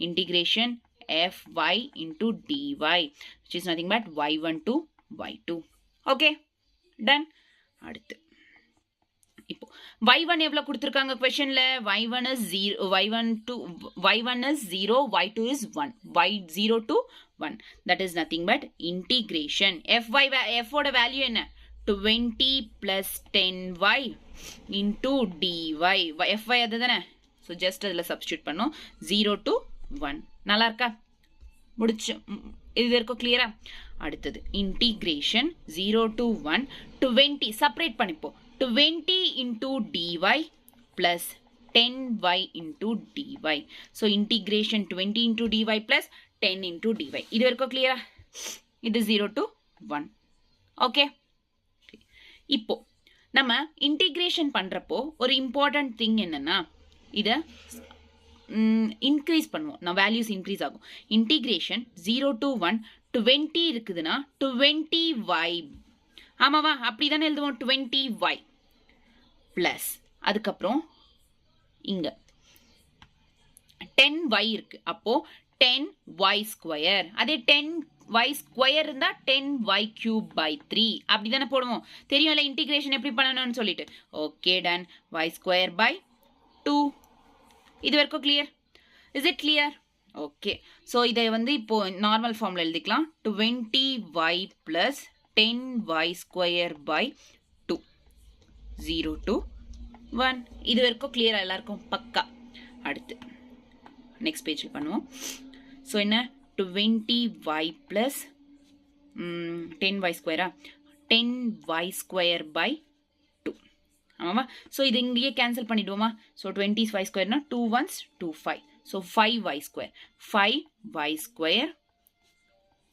integration fy into dy, which is nothing but y1 to y2. okay, done. அடுத்து இப்போ y1 எவ்வளவு கொடுத்திருக்காங்க क्वेश्चनல? y1 is 0, y1 is 0, y2 is 1, y0 to 1. that is nothing but integration f ஓட வேல்யூ என்ன? 20 plus 10y into dy. fy அதுதானே. so just அதுல substitute பண்ணோம். 0 to 1. நல்லா இருக்கா? முடிச்சு. இது வரைக்கும் கிளியரா? அடுத்தது இன்டிகிரேஷன் 0 to 1 20 செப்பரேட் பண்ணிப்போம். 20 into dy plus 10y into dy. so integration 20 into dy plus 10 into dy. இது வரைக்கும் கிளியரா? இது 0 to 1. ஓகே, இப்போ நம்ம இன்டிகிரேஷன் பண்றப்போ ஒரு இம்பார்ட்டன்ட் திங் என்னன்னா, இத இன்க்ரீஸ் பண்ணுவோம். நான் வேல்யூஸ் இன்க்ரீஸ் ஆகும். இன்டிகிரேஷன் 0 to 1 20 இருக்குதுன்னா 20y. ஆமாவா? அப்படிதானே எழுதுவோம். 20y பிளஸ் அதுக்கப்புறம் இங்க 10y இருக்கு. அப்போ 10y ஸ்கொயர். அதே 10y ஸ்கொயர் இருந்தா 10y கியூப் பை 3 அப்படிதானே போடுவோம். தெரியும்ல இன்டிகிரேஷன் எப்படி பண்ணணும்னு சொல்லிட்டு. Okay, done. y square by 2. இது வரைக்கும் clear? Is it clear? Okay, so இதை வந்து இப்போ நார்மல் ஃபார்ம்ல எழுதிக்கலாம். 20y plus 10y square by 2. 0 to 1. இது வரைக்கும் கிளியரா எல்லாருக்கும்? பக்கா. அடுத்து நெக்ஸ்ட் பேஜில் பண்ணுவோம். ஸோ என்ன? 20y plus 10y ஸ்கொயரா? 10y square by 2. ஆமாவா? ஸோ இது இங்கேயே கேன்சல் பண்ணிடுவோமா? ஸோ 20y ஸ்கொயர்னா 2 1s 2 5. So 5y square 5y square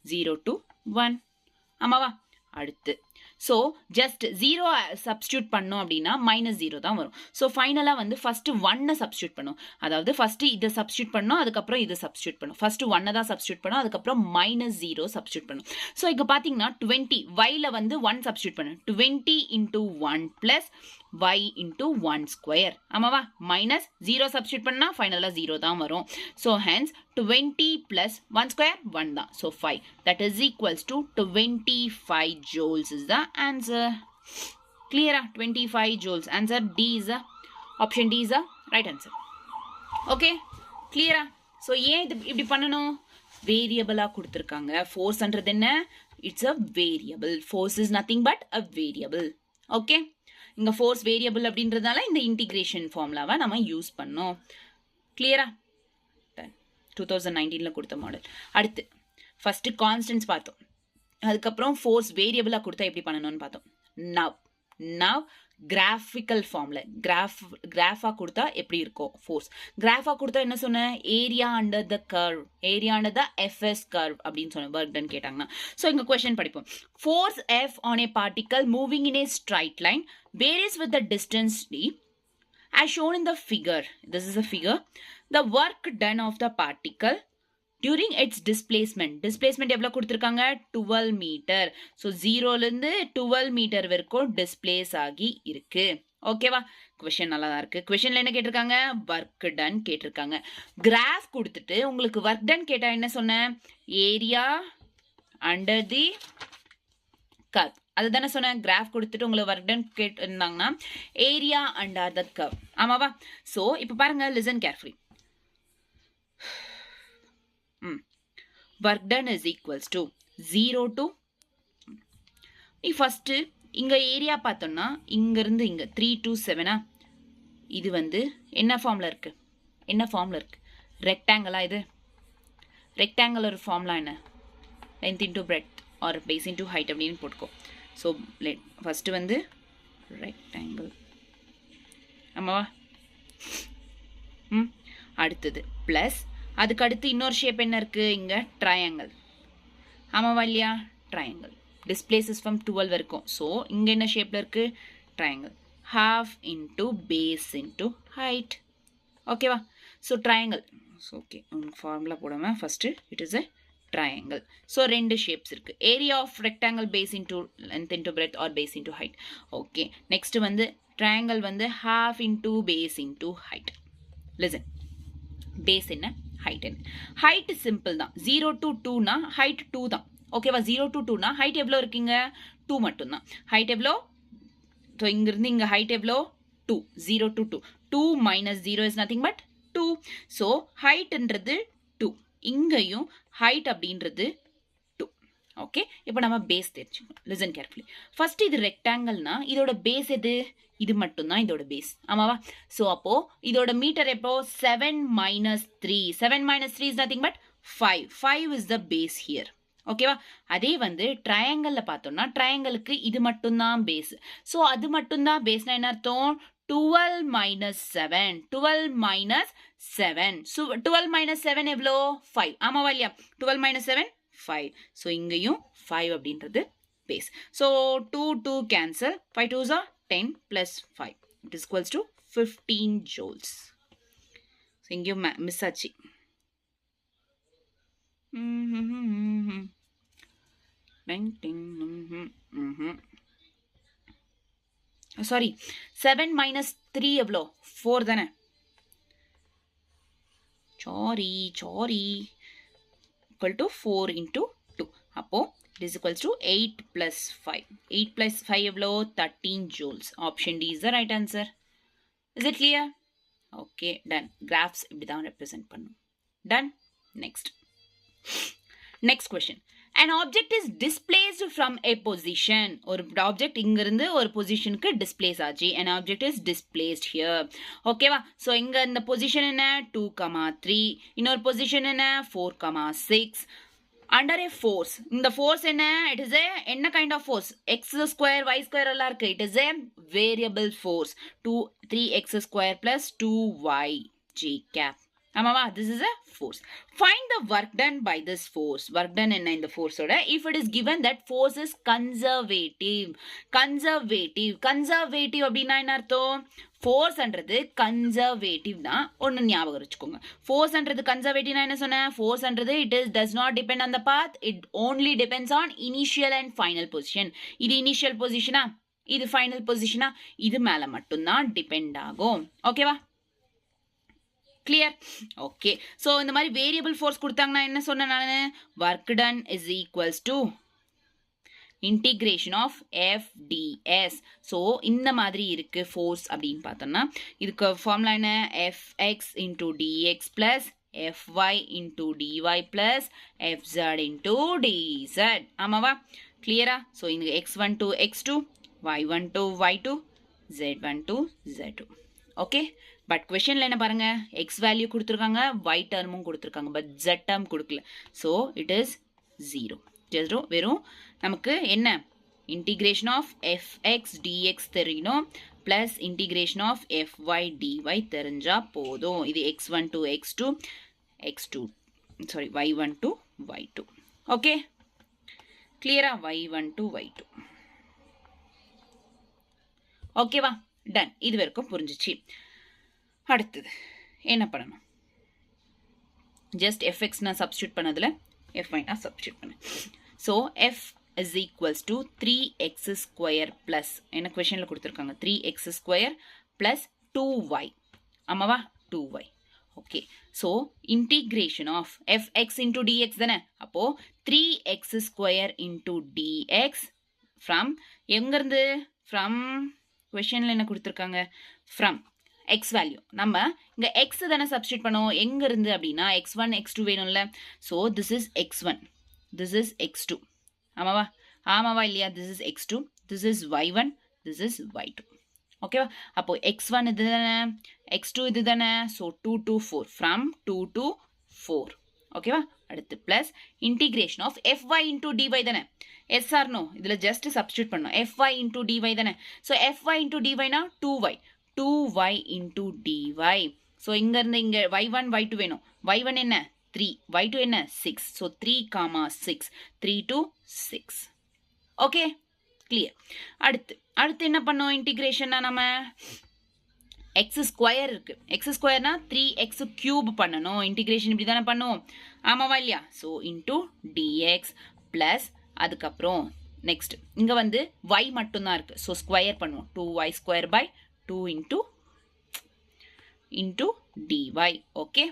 0 to 1. ஆமாவா? அடுத்து ஸோ ஜஸ்ட் 0 சப்ஸ்டியூட் பண்ணோம் அப்படின்னா -0 தான் வரும். ஸோ ஃபைனலாக வந்து ஃபர்ஸ்ட் 1 சப்ஸ்டியூட் பண்ணும். அதாவது ஃபர்ஸ்ட் இதை சப்ஸ்டியூட் பண்ணோம், அதுக்கப்புறம் இதை சப்ஸ்டியூட் பண்ணும். ஃபர்ஸ்ட் 1 தான் சப்ஸ்டியூட் பண்ணும், அதுக்கப்புறம் -0 சப்ஸ்டியூட் பண்ணும். ஸோ இங்கே பார்த்தீங்கன்னா 20 yல வந்து 1 சப்ஸ்டியூட் பண்ணும். 20 into 1 plus y into 1 square. ஆமாவா? -0 சப்ஸ்டியூட் பண்ணா ஃபைனலாக 0 தான் வரும். ஸோ ஹென்ஸ் 20 plus 1 square 1 தான். So 5. That is equals to 25 joules is the answer. Clear? 25 joules. Answer D is the option D is the right answer. Okay? Clear? So ஏன் இது இப்படி பண்ணணும்? வேரியபிளா கொடுத்திருக்காங்க. ஃபோர்ஸ்ன்றது என்ன? It's a variable. Force is nothing but a variable. Okay? இங்க ஃபோர்ஸ் வேரியபிள் அப்படின்றதால இந்த இன்டிகிரேஷன் ஃபார்முலாவை நம்ம யூஸ் பண்ணோம். கிளியரா? 2019ல கொடுத்த மாடல். அடுத்து ஃபர்ஸ்ட் கான்ஸ்டன்ட்ஸ் பார்த்தோம், அதுக்கப்புறம் ஃபோர்ஸ் வேரியபிளா கொடுத்தா எப்படி பண்ணணும்னு பார்த்தோம். நவ் கிராஃபிக்கல் ஃபார்ம்ல கிராஃபா கொடுத்தா எப்படி இருக்கும் ஃபோர்ஸ். கிராஃபா கொடுத்தா என்ன சொன்னேன்? Area under the curve, area under the FS curve அப்படின்னு சொன்னேன். ஒர்க் டன் கேட்டாங்கன்னா. ஸோ இங்க கொஸ்டின் படிப்போம். Force F on a particle moving in A straight line varies with the distance d as shown in the figure. This is a figure. The work done of the particle during its displacement. Displacement எவ்வளோ கொடுத்துருக்காங்க? 12 மீட்டர். ஸோ 0லேருந்து 12 மீட்டர் வரைக்கும் டிஸ்பிளேஸ் ஆகி இருக்கு. ஓகேவா? கொஷின் நல்லா தான் இருக்கு. கொஷின்ல என்ன கேட்டிருக்காங்க? ஒர்க் டன் கேட்டிருக்காங்க. கிராஃப் கொடுத்துட்டு உங்களுக்கு ஒர்க் டன் கேட்டா என்ன சொன்னேன்? Area under the curve. அதுதானே சொன்னேன். கிராஃப் கொடுத்துட்டு உங்களுக்கு ஒர்க் டன் கேட்டிருந்தாங்கன்னா ஏரியா அண்டர் த கர்வ். ஆமாவா? ஸோ இப்போ பாருங்க, listen carefully. Work done is equals to 0 to first இங்க ஏரியா பார்த்தோம்னா இங்க இருந்து இங்க 3 to 7. இது வந்து என்ன ஃபார்ம்ல இருக்கு? என்ன ஃபார்ம்ல இருக்கு? ரெக்டாங்கிளா? இது ரெக்டாங்குலர் ஃபார்ம்லாம் என்ன? Length into breadth or base into height அப்படின்னு போட்டுக்கோ. ஸோ ஃபர்ஸ்ட் வந்து ரெக்டாங்கிள். ஆமாவா? அடுத்தது பிளஸ், அதுக்கு அடுத்து இன்னொரு ஷேப் என்ன இருக்கு? இங்க ட்ரையாங்கிள். ஆமாவா இல்லையா? ட்ரையாங்கிள் டிஸ்பிளேசஸ் ஃப்ரம் 12 வரைக்கும். ஸோ இங்க என்ன ஷேப்ல இருக்கு? Triangle. Half into base into height. ஓகேவா? So triangle. ஓகே, உங்களுக்கு ஃபார்முலா போடாமல் first it is a triangle. So ரெண்டு shapes இருக்கு. Area of rectangle base into length into breadth or base into height. Okay. Next வந்து triangle வந்து half into base into height. Listen. Base என்ன? Height என்ன? Height simple தான். 0 to 2 னா height 2 தான். ஓகேவா? 0 to 2 னா height எவ்வளோ இருக்கீங்க? 2 மட்டும் தான். Height எவ்வளோ? ஸோ இங்கிருந்து இங்க height எவ்வளோ? 2. 0 to 2. 2 minus 0 is nothing but 2. So heightன்றது 2. இங்கேயும் ஹைட் அப்படின்றது 2. ஓகே, இப்போ நம்ம பேஸ் தெரிஞ்சுக்கணும். Listen carefully. ஃபர்ஸ்ட் இது ரெக்டாங்கிள்னா இதோட பேஸ் எது? இது மட்டும்தான் இதோட பேஸ். ஆமாவா? ஸோ அப்போ இதோட மீட்டர் எப்போ? 7 minus 3. 7 minus 3 is nothing but 5. 5 is the base here. ஓகேவா? அதே வந்து ட்ரையாங்கிள்ல பார்த்தோம்னா ட்ரையாங்கிளுக்கு இது மட்டும்தான் பேஸ். ஸோ அது மட்டும்தான் பேஸ்னா என்ன அர்த்தம்? 12 minus 7. 12 minus 7. So 12 minus 7 எவ்வளோ? 5. ஆமாவா இல்லையா? 12 minus 7 5. ஸோ இங்கேயும் 5 அப்படின்றது base. So 2 2 cancel. 5 2s are 10 plus 5. It is equals to 15 joules. So இங்கேயும் மிஸ் ஆச்சு. சாரி, 7 minus 3 எவ்வளோ? 4 தானே? Sorry equal to 4 into 2. அப்போ it is equals to 8 plus 5. 8 plus 5 எவ்வளோ? 13 joules. Option D is the right answer. Is it clear? Okay, done. Graphs இப்படி தான் represent பண்ணும். Done. Next question. An object is displaced from a position. ஒரு object இங்கிருந்து ஒரு பொசிஷனுக்கு displace ஆச்சு. An object is displaced here. ஓகேவா? ஸோ இங்க இந்த பொசிஷன் என்ன? 2, 3. இன்னொரு பொசிஷன் என்ன? 4, 6. under a force. இந்த force என்ன? It is a என்ன kind of force? X square, Y square எல்லாம் இருக்கு. It is a variable force. 3x square plus 2yg cap. ஆமாவா? This is a force. Find the work done by this force. Work done என்ன இந்த force ஓட? If it is given that force is conservative. Conservative அப்படின்னா என்ன அர்த்தம்? ஃபோர்ஸ் அன்றது கன்சர்வேட்டிவ் தான் ஒன்று ஞாபகம் வச்சுக்கோங்க. ஃபோர்ஸ் அன்றது கன்சர்வேட்டிவ்னா என்ன சொன்னேன்? ஃபோர்ஸ் அன்றது does not depend on the path, it only depends on initial and final position. இது இனிஷியல் பொசிஷனா, இது ஃபைனல் பொசிஷனா, இது மேலே மட்டும்தான் டிபெண்ட் ஆகும். ஓகேவா? கிளியர்? ஓகே. ஸோ இந்த மாதிரி வேரியபிள் ஃபோர்ஸ் கொடுத்தாங்கன்னா என்ன சொன்னேன் நான்? Work done is equals to integration of f ds. So இந்த மாதிரி இருக்கு ஃபோர்ஸ் அப்படின்னு பார்த்தோம்னா இதுக்கு ஃபார்முலா என்ன? fx into dx plus fy into dy plus fz into dz. ஆமாவா? கிளியரா? ஸோ இங்க x1 to x2, y1 to y2, z1 to z2. Okay. But கொஷனில் என்ன பாருங்க, எக்ஸ் வேல்யூ கொடுத்துருக்காங்க, y டேர்மும் கொடுத்துருக்காங்க, பட் z டேர்ம் கொடுக்கல. So it is 0. வெறும் நமக்கு என்ன? இன்டிகிரேஷன் ஆஃப் எஃப்எக்ஸ் டிஎக்ஸ் தெரியணும், plus integration of fy dy தெரிஞ்சா போதும். இது x1 to x2, y1 to y2. Okay, கிளியரா? y1 to y2. ஓகேவா? டன். இது வரைக்கும் புரிஞ்சிச்சு. அடுத்தது என்ன பண்ணணும்? ஜஸ்ட் எஃப்எக்ஸ் நான் சப்ஸ்டியூட் பண்ணதில் fy நான் சப்ஸ்டியூட் பண்ணேன். So f is equals to 3x square plus என்ன கொஷனில் கொடுத்துருக்காங்க? 3x square plus 2y. ஆமாவா? 2y. Okay. So integration of fx into dx தானே? அப்போ 3x square into dx from எங்கேருந்து? ஃப்ரம் கொஷனில் என்ன கொடுத்துருக்காங்க? From x value. நம்ம இங்கே x தானே சப்ஸ்டியூட் பண்ணோம். எங்கேருந்து அப்படின்னா x1 x2 வேணும்ல. So this is x1, this is x2. ஆமாவா இல்லையா? This is x2, this is y1, this is y2. ஓகேவா? அப்போ x1 இது தானே, x2 இது தானே. So 2 to 4, from 2 to 4. ஓகேவா? அடுத்து plus integration of fy into dy தானே. எஸ்ஆர்னோ இதில் ஜஸ்ட் சப்ஸ்டியூட் பண்ணோம். fy into dy தானே. ஸோ fy into dyனா 2y into dy. ஸோ இங்கேருந்து இங்கே y1 y2 வேணும். y1 என்ன? 3, y2 என்ன? 6. So 3, 6, 3 to 6. Okay, clear. அடுத்து என்ன பண்ணோம்? இன்டிகிரேஷன்னா நம்ம எக்ஸ் ஸ்கொயர் இருக்கு. எக்ஸ் ஸ்கொயர்னா 3x கியூப் பண்ணணும். இன்டிகிரேஷன் இப்படி தானே பண்ணுவோம். ஆமாவா இல்லையா? ஸோ இன்டூ டிஎக்ஸ் பிளஸ் அதுக்கப்புறம் நெக்ஸ்ட் இங்கே வந்து y மட்டும்தான் இருக்கு. ஸோ ஸ்கொயர் பண்ணுவோம். 2y square by 2 into dy. Okay,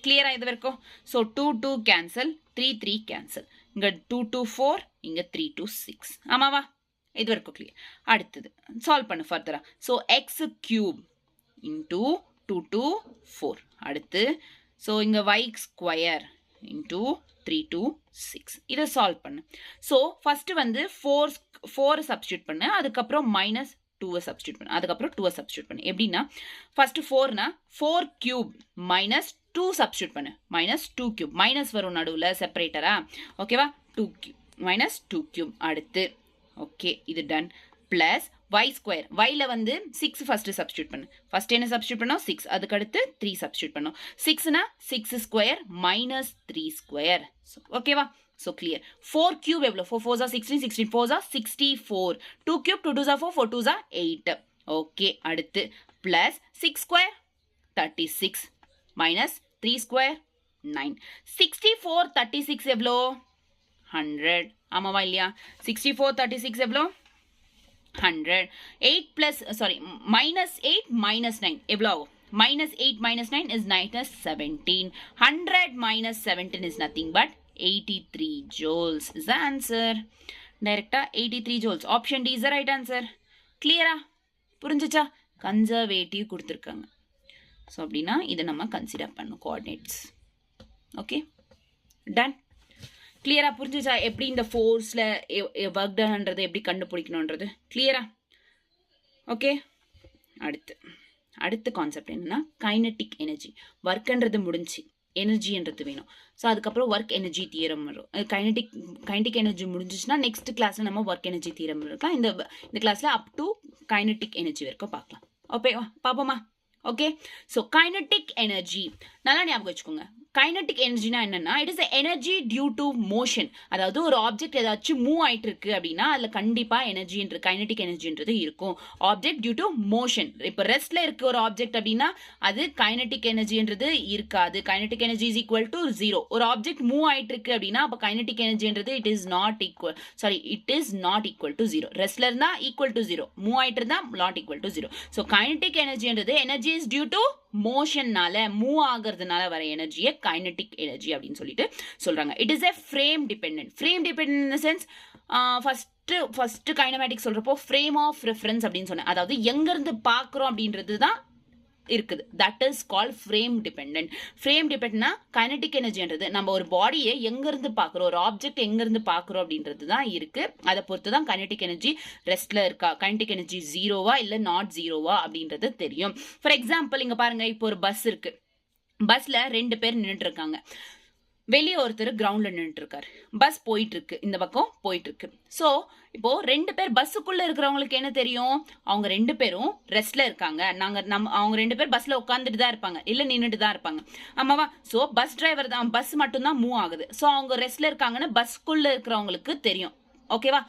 கிளியரா இது வரைக்கும்? So 2 2 cancel, 3 3 cancel. இங்கே 2 to 4, இங்கே 3 to 6. ஆமாவா? இது வரைக்கும் கிளியர். அடுத்தது சால்வ் பண்ணு ஃபர்தரா. So x cube into 2 to 4. அடுத்து ஸோ இங்கே y ஸ்கொயர் இன்டூ 3 to 6. இதை சால்வ் பண்ணு. ஸோ ஃபஸ்ட்டு வந்து 4 சப்ஸ்டியூட் பண்ணு, அதுக்கப்புறம் மைனஸ் 2 சப்ஸ்டியூட் பண்ணு, அதுக்கப்புறம் 2 சப்ஸ்டியூட் பண்ணு. எப்படின்னா ஃபர்ஸ்ட் 4னா 4 கியூப் மைனஸ் 2 சப்ஸ்டியூட் பண்ணு. மைனஸ் 2 கியூப், மைனஸ் வரும் நடுவில் செப்பரேட்டரா. ஓகேவா? 2 கியூப் மைனஸ் 2 கியூப். அடுத்து ஓகே, இது டன். பிளஸ் y ஸ்கொயர், yல வந்து 6 ஃபர்ஸ்ட் சப்ஸ்டியூட் பண்ணு. ஃபர்ஸ்ட் என்ன சப்ஸ்டியூட் பண்ணோம்? 6. அதுக்கடுத்து 3 சப்ஸ்டியூட் பண்ணோம். 6னா 6 ஸ்கொயர் மைனஸ் 3 ஸ்கொயர். ஓகேவா? So clear. 4 கியூப் எவ்வளோ? 4 4s 16, 16 4s 64. 2 cube 2 2s 4, 4 2s 8. Okay, அடுத்து பிளஸ் 6 ஸ்கொயர் 36 மைனஸ் 3 ஸ்கொயர் 9. 64 36 எவ்வளோ? 100. ஆமாவா இல்லையா? 64 36 எவ்வளோ? 100. 8 plus minus 8 minus 9 எவ்வளோ ஆகும்? minus 8 minus 9 is minus 17. 100 minus 17 is nothing but 83 joules is the answer. Directa 83 joules. Option D is the right answer. Clear? புரிஞ்சுச்சா? கன்சர்வேட்டிவ் கொடுத்துருக்காங்க. ஸோ அப்படின்னா இதை நம்ம கன்சிடர் பண்ணும் கோஆர்டினேட்ஸ். Okay, ton. கிளியரா? புரிஞ்சுச்சா எப்படி இந்த ஃபோர்ஸில் ஒர்க் டன்ன்றது எப்படி கண்டுபிடிக்கணுன்றது? கிளியரா? ஓகே, அடுத்த கான்செப்ட் என்னன்னா கைனட்டிக் எனர்ஜி. ஒர்க்ன்றது முடிஞ்சு. எனர்ஜின்றது வேணும். ஸோ அதுக்கப்புறம் ஒர்க் எனர்ஜி தியரம் வரும். கைனடிக் எனர்ஜி முடிஞ்சிச்சுன்னா நெக்ஸ்ட் கிளாஸ்ல நம்ம ஒர்க் எனர்ஜி தியரம் இருக்கலாம். இந்த கிளாஸ்ல அப் டு கைனடிக் எனர்ஜி வரைக்கும் பார்க்கலாம். ஓகே பாப்போமா? ஓகே, ஸோ கைனடிக் எனர்ஜி நல்லா ஞாபகம் வச்சுக்கோங்க. கைனடிக் எனர்ஜினா என்னன்னா, it is energy due to motion. அதாவது ஒரு ஆப்ஜெக்ட் ஏதாச்சும் மூவ் ஆயிட்டு இருக்கு அப்படின்னா அதுல கண்டிப்பா எனர்ஜின்றது கைனடிக் எனர்ஜின்றது இருக்கும். Object due to motion. இப்போ ரெஸ்ட்ல இருக்கு ஒரு ஆப்ஜெக்ட் அப்படின்னா அது கைனடிக் எனர்ஜின்றது இருக்காது. Kinetic energy is equal to 0. ஒரு ஆப்ஜெக்ட் மூவ் ஆயிட்டு இருக்கு அப்படின்னா அப்ப கைனடிக் எனர்ஜின்றது it is not equal to 0. ரெஸ்ட்ல இருந்தா ஈக்குவல் டு 0, மூவ் ஆயிட்டு இருந்தா not equal to 0. So kinetic எனர்ஜின்றது எனர்ஜி இஸ் டியூ டு மோஷன்னால மூவ் ஆகிறதுனால வர எனர்ஜியை கைனடிக் எனர்ஜி அப்படின்னு சொல்லிட்டு சொல்றாங்க. It is a frame dependent sense. First kinematic சொல்றப்போ ஃப்ரேம் ஆஃப் ரெஃபரன்ஸ் அப்படின்னு சொன்னேன். அதாவது எங்க இருந்து பாக்குறோம் அப்படின்றது தான் இருக்குது. That is called frame dependent. Frame டிபெண்ட்னா கைனடிக் எனர்ஜின்றது நம்ம ஒரு பாடியை எங்க இருந்து பாக்குறோம், ஒரு ஆப்ஜெக்ட் எங்க இருந்து பாக்குறோம் அப்படின்றது தான் இருக்கு. அதை பொறுத்து தான் கைனடிக் எனர்ஜி ரெஸ்ட்ல இருக்கா, கைனடிக் எனர்ஜி 0வா இல்ல நாட் 0வா அப்படின்றது தெரியும். ஃபார் எக்ஸாம்பிள் இங்க பாருங்க, இப்போ ஒரு பஸ் இருக்கு. பஸ்ல 2 பேர் நின்றுட்டு இருக்காங்க. வெளியே ஒருத்தர் கிரவுண்ட்ல நின்றுட்டு இருக்காரு. பஸ் போயிட்டு இருக்கு, இந்த பக்கம் போயிட்டு இருக்கு. ஸோ இப்போ 2 பேர் பஸ்ஸுக்குள்ள இருக்கிறவங்களுக்கு என்ன தெரியும், அவங்க 2 பேரும் ரெஸ்ட்ல இருக்காங்க. அவங்க 2 பேர் பஸ்ல உட்காந்துட்டு தான் இருப்பாங்க, இல்ல நின்றுட்டு தான் இருப்பாங்க, ஆமாவா? ஸோ பஸ் டிரைவர் தான், பஸ் மட்டும் தான் மூவ் ஆகுது. ஸோ அவங்க ரெஸ்ட்ல இருக்காங்கன்னு பஸ்க்குள்ள இருக்கிறவங்களுக்கு தெரியும். ஓகேவா?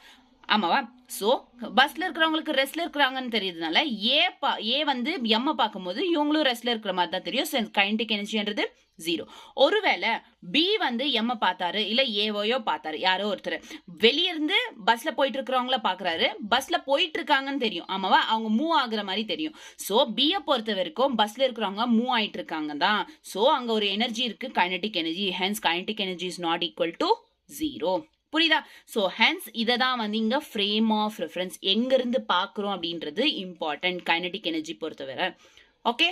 ஆமாவா? ஸோ பஸ்ல இருக்கிறவங்களுக்கு ரெஸ்ட்ல இருக்கிறாங்கன்னு தெரியுதுனால ஏ வந்து எம்ம பார்க்கும்போது இவங்களும் ரெஸ்ட்ல இருக்கிற மாதிரி தான் தெரியும். கைனடிக் எனர்ஜின்றது 0. ஒருவேளை பி வந்து எம்ம பார்த்தாரு இல்ல ஏவோயோ பார்த்தாரு, யாரோ ஒருத்தர் வெளியே இருந்து பஸ்ல போயிட்டு இருக்கிறவங்கள பாக்குறாரு. பஸ்ல போயிட்டு இருக்காங்கன்னு தெரியும், ஆமாவா? அவங்க மூவ் ஆகுற மாதிரி தெரியும். ஸோ பியை பொறுத்த வரைக்கும் பஸ்ல இருக்கிறவங்க மூவ் ஆயிட்டு இருக்காங்க தான். ஸோ அங்க ஒரு எனர்ஜி இருக்கு, kinetic energy. Hence kinetic energy is not equal to 0. புரியுதா? ஸோ ஹென்ஸ் இதை தான் வந்து இங்க ஃப்ரேம் ஆஃப் ரெஃபரன்ஸ் எங்க இருந்து பாக்குறோம் அப்படின்றது இம்பார்ட்டன்ட் கைனடிக் எனர்ஜி பொறுத்தவரை. Okay,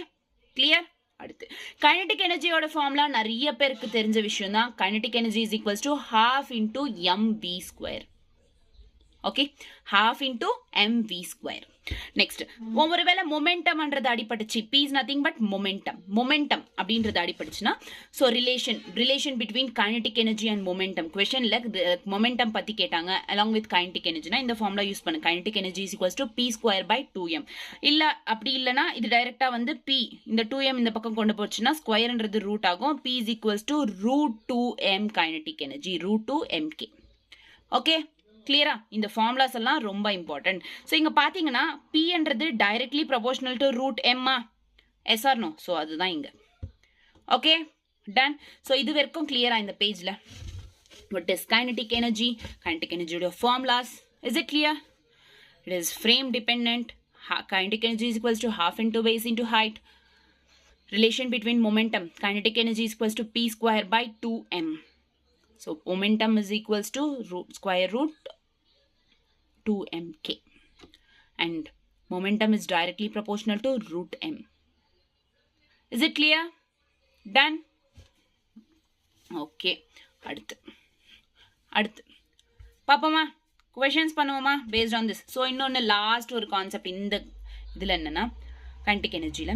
clear? அடுத்து கைனடிக் எனர்ஜியோட ஃபார்முலா நிறைய பேருக்கு தெரிஞ்ச விஷயம் தான். Kinetic energy is equals to half into mv². Okay, half into mv². Next, ஒருவேளை மொமெண்டம்ன்றது அடிபட்டுச்சு, p is nothing but momentum அப்படின்றது அடிபட்டுச்சுன்னா, so relation between kinetic energy and momentum. கொஸ்டின்ல மொமெண்டம் பத்தி கேட்டாங்க அலாங் வித் கைனடிக் எனர்ஜினா இந்த ஃபார்முலா யூஸ் பண்ணு. Kinetic energy is equals to p²/2m. இல்ல அப்படி இல்லைன்னா இது டைரக்டா வந்து p இந்த 2m இந்த பக்கம் கொண்டு போச்சுன்னா ஸ்கொயர்ன்றது ரூட் ஆகும். p is equals to √2m kinetic energy, √2mk. Okay, கிளியரா? இந்த ஃபார்முலாஸ் எல்லாம் ரொம்ப இம்பார்ட்டன்ட். ஸோ இங்க பாத்தீங்கன்னா p-ன்றது டைரக்ட்லி ப்ரொபோர்ஷனல் டு √m-ஆ? Yes or no? ஸோ அதுதான் இங்க. Okay, ton. ஸோ இது வரைக்கும் கிளியரா இந்த பேஜ்ல? What is kinetic energy? Kinetic energy formulas. Is it clear? It is frame dependent. Kinetic energy is equals to half into base into height. Relation between momentum. Kinetic energy is equals to p²/2m. So momentum is equals to square root 2mk. And momentum is directly proportional to √m. Is it clear? Done? Okay. அடுத்து பாப்போமா, questions பண்ணுவோமா based on this. So இன்னொன்னு last ஒரு கான்செப்ட் இந்த இதுல என்னன்னா, kinetic energyல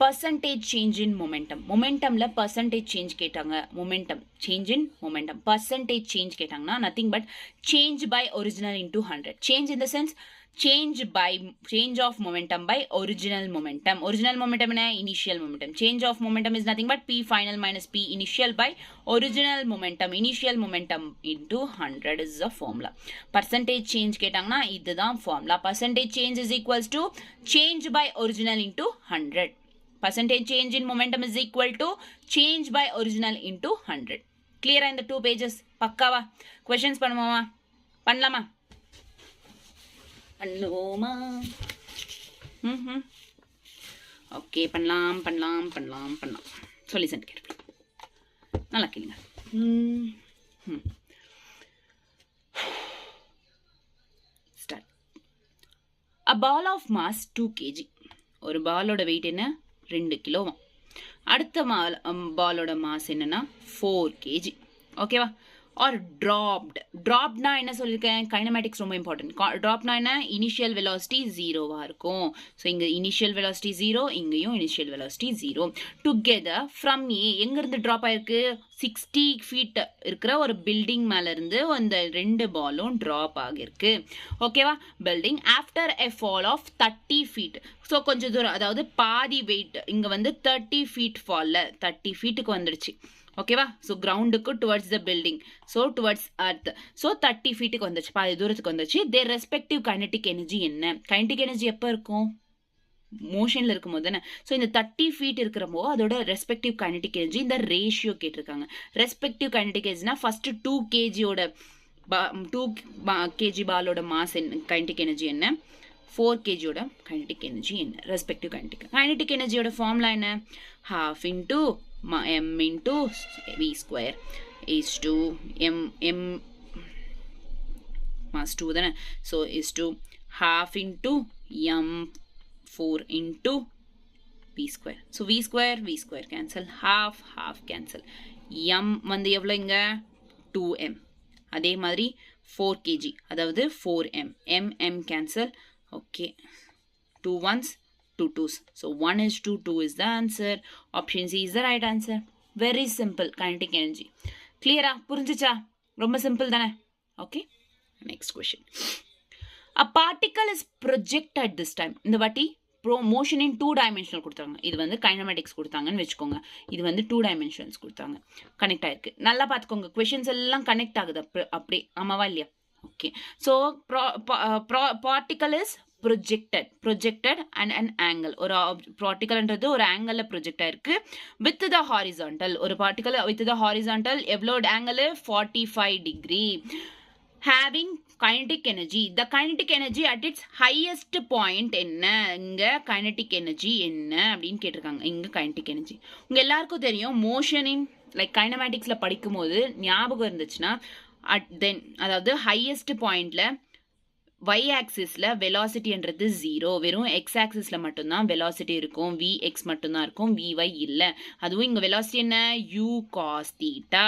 percentage change in momentum. Momentumல percentage change கேட்டாங்க. Change in momentum. Percentage change கேட்டாங்கன்னா nothing but change by original into 100. Change in the sense change of momentum by original momentum. Original momentum is initial momentum. Change of momentum is nothing but p final minus p initial by original momentum. Initial momentum into 100 is the formula. Percentage change கேட்டாங்கன்னா இதுதான் formula. Percentage change is equals to change by original into 100. Percentage change in momentum is equal to change by original into 100. Clear in the 2 pages? பக்காவா? Questions பண்ணுவோமா? பண்ணலாமா? பண்ணுவோமா? ஓகே, பண்ணலாம். சொல்லி சென்ட் கேட்பேன். நல்லா கேளுங்க. Start. A ball of mass 2 kg. ஒரு பாலோட வெயிட் என்ன? 2 கிலோவாம். அடுத்த பாலோட மாஸ் என்னன்னா 4 kg. ஓகேவா? ஆர் ட்ராப்ட்னா என்ன சொல்லியிருக்கேன், கைனமேட்டிக்ஸ் ரொம்ப இம்பார்ட்டன்ட். ட்ராப்னா என்ன, இனிஷியல் வெலாசிட்டி ஜீரோவாக இருக்கும். ஸோ இங்கே இனிஷியல் வெலாசிட்டி ஜீரோ, இங்கேயும் initial velocity zero. Together from எங்கேருந்து ட்ராப் ஆயிருக்கு, 60 feet இருக்கிற ஒரு பில்டிங் மேலேருந்து அந்த 2 பாலும் ட்ராப் ஆகிருக்கு. ஓகேவா, building after a fall of 30 feet. ஸோ கொஞ்சம் தூரம், அதாவது பாதி வெயிட் இங்கே வந்து 30 feet ஃபாலில் 30 feetக்கு வந்துடுச்சு. ஓகேவா, ஸோ கிரவுண்டுக்கு towards the building, so towards earth. So 30 feetக்கு வந்துச்சு, பாதி தூரத்துக்கு வந்துச்சு. தேர் ரெஸ்பெக்டிவ் கைனடிக் எனர்ஜி என்ன, கைனடிக் எனர்ஜி எப்போ இருக்கும், மோஷனில் இருக்கும்போது தானே. ஸோ இந்த 30 feet இருக்கிறப்போ அதோட ரெஸ்பெக்டிவ் கைனடிக் எனர்ஜி, இந்த ரேஷியோ கேட்டிருக்காங்க. ரெஸ்பெக்டிவ் கைனடிக் எனர்ஜினா ஃபர்ஸ்ட் 2 kgயோட 2 kg பாலோட மாஸ் என்ன, கைனடிக் எனர்ஜி என்ன, 4 kgயோட கைனடிக் எனர்ஜி என்ன, ரெஸ்பெக்டிவ் கைனடிக் எனர்ஜியோட ஃபார்முலா என்ன, half into m into v square is to m mass 2 தானே. so is to half into m4 into v square. so v square cancel, half cancel. m வந்து எவ்வளோ இங்க 2m, அதே மாதிரி 4 kg அதாவது 4m, m cancel. okay, 2 ones 2 2s, so 1 is to 2 is the answer. option C is the right answer. very simple kinetic energy. clear ah, புரிஞ்சுச்சா, ரொம்ப சிம்பிள் தானே. okay, next question. a particle is projected at this time. இந்த வாட்டி motion in 2 dimensional கொடுத்தாங்க, இது வந்து கைனமேட்டிக்ஸ் கொடுத்தாங்கன்னு வச்சுக்கோங்க, இது வந்து 2 dimensions கொடுத்தாங்க, கனெக்ட் ஆயிருக்கு. நல்லா பார்த்துக்கோங்க, கொஷின்ஸ் எல்லாம் கனெக்ட் ஆகுது அப்படி, ஆமாவா இல்லையா. okay, so particle is projected and an angle. ஒரு particle ன்றது ஒரு angle project ஆயிருக்கு with the horizontal. ஒரு particle with the horizontal எவ்வளோ angle, 45 degree. having kinetic energy, the kinetic energy at its highest point என்ன, இங்க kinetic energy என்ன அப்படின்னு கேட்டிருக்காங்க. இங்க kinetic energy உங்க எல்லாருக்கும் தெரியும், மோஷனின் லைக் கைனமேட்டிக்ஸ்ல படிக்கும் போது ஞாபகம் இருந்துச்சுன்னா, at then அதாவது highest pointல y ஆக்சிஸ்ல வெலாசிட்டின்றது 0, வெறும் x ஆக்சிஸ்ல மட்டும்தான் வெலாசிட்டி இருக்கும், vx மட்டும்தான் இருக்கும், vy இல்லை. அதுவும் இங்க வெலாசிட்டி என்ன, u cos theta.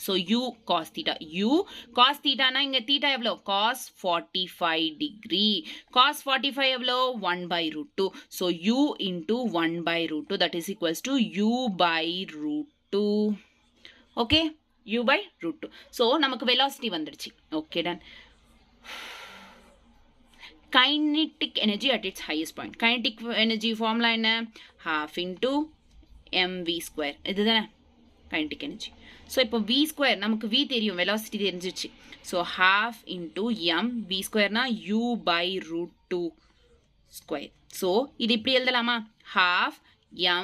so u cos theta, u cos theta னா இங்க theta எவ்வளோ, cos 45 degree. cos 45 எவ்வளோ, 1 by root 2. so u into 1 by root 2 that is equals to u by root 2. okay, u by root 2. so நமக்கு velocity வந்துடுச்சு. okay, done. kinetic energy at its highest point. kinetic energy formula என்ன, half into mv square. இதுதானே kinetic energy. so இப்போ v square நமக்கு v தெரியும், velocity தெரிஞ்சிச்சு. so half into m, v square na u by root 2 square. so இது இப்படி எழுதலாமா, half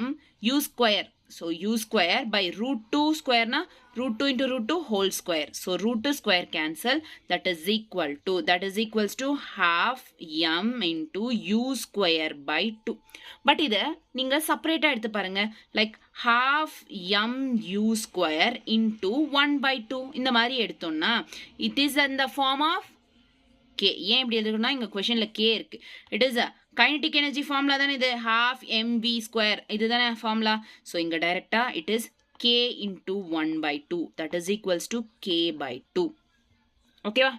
m u square. so u square by root 2 square na root 2 into root 2 whole square. so root 2 square cancel, that is equals to half m into u square by 2. but இதை நீங்க செப்பரேட்டா எடுத்து பாருங்க, like half m u square into 1 by 2 இந்த மாதிரி எடுத்தோம்னா it is in the form of k. ஏன் இப்படி எழுதுனா, இங்க क्वेश्चनல k இருக்கு. it is a kinetic energy formula தானே இது, half mv square இதுதானே formula. so இங்க டைரக்டா it is k into 1 by 2 that is equals to k by 2. ஓகேவா,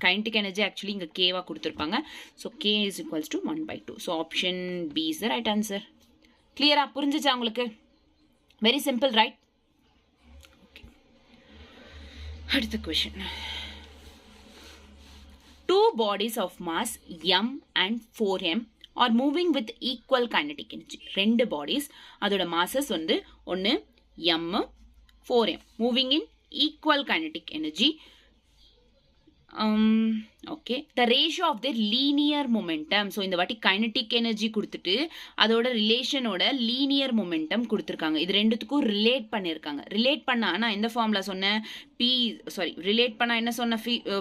kinetic energy actually இங்க k வா கொடுத்திருப்பாங்க. so k is equals to 1 by 2. so option B is the right answer. clear-ஆ, புரிஞ்சுச்சா உங்களுக்கு, very simple, right? okay, அடுத்த question. two bodies of mass m and 4m are moving with equal kinetic energy. ரெண்டு bodies அதோட masses வந்து ஒன்னு m 4m moving in equal kinetic energy. okay, the ratio of their linear momentum. so இந்த வாட்டி kinetic energy கொடுத்துட்டு அதோட ரிலேஷனோட லீனியர் மொமெண்டம் கொடுத்துருக்காங்க. இது ரெண்டுத்துக்கும் ரிலேட் பண்ணியிருக்காங்க. ரிலேட் பண்ணா நான் எந்த ஃபார்முலா சொன்னேன், ரிலேட் பண்ணா என்ன சொன்ன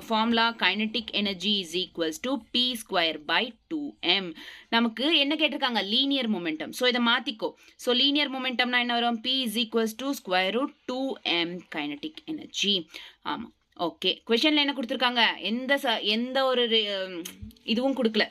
formula, kinetic energy is equals to p square by 2m. நமக்கு என்ன கேட்டிருக்காங்க, லீனியர் மொமெண்டம். ஸோ இதை மாத்திக்கோ. ஸோ லீனியர் மொமெண்டம்னா என்ன வரும், p is equals to square root 2m kinetic energy. ஆமா, ஓகே, கொஸ்டின்ல என்ன கொடுத்துருக்காங்க, எந்த ஒரு இதுவும் கொடுக்கல,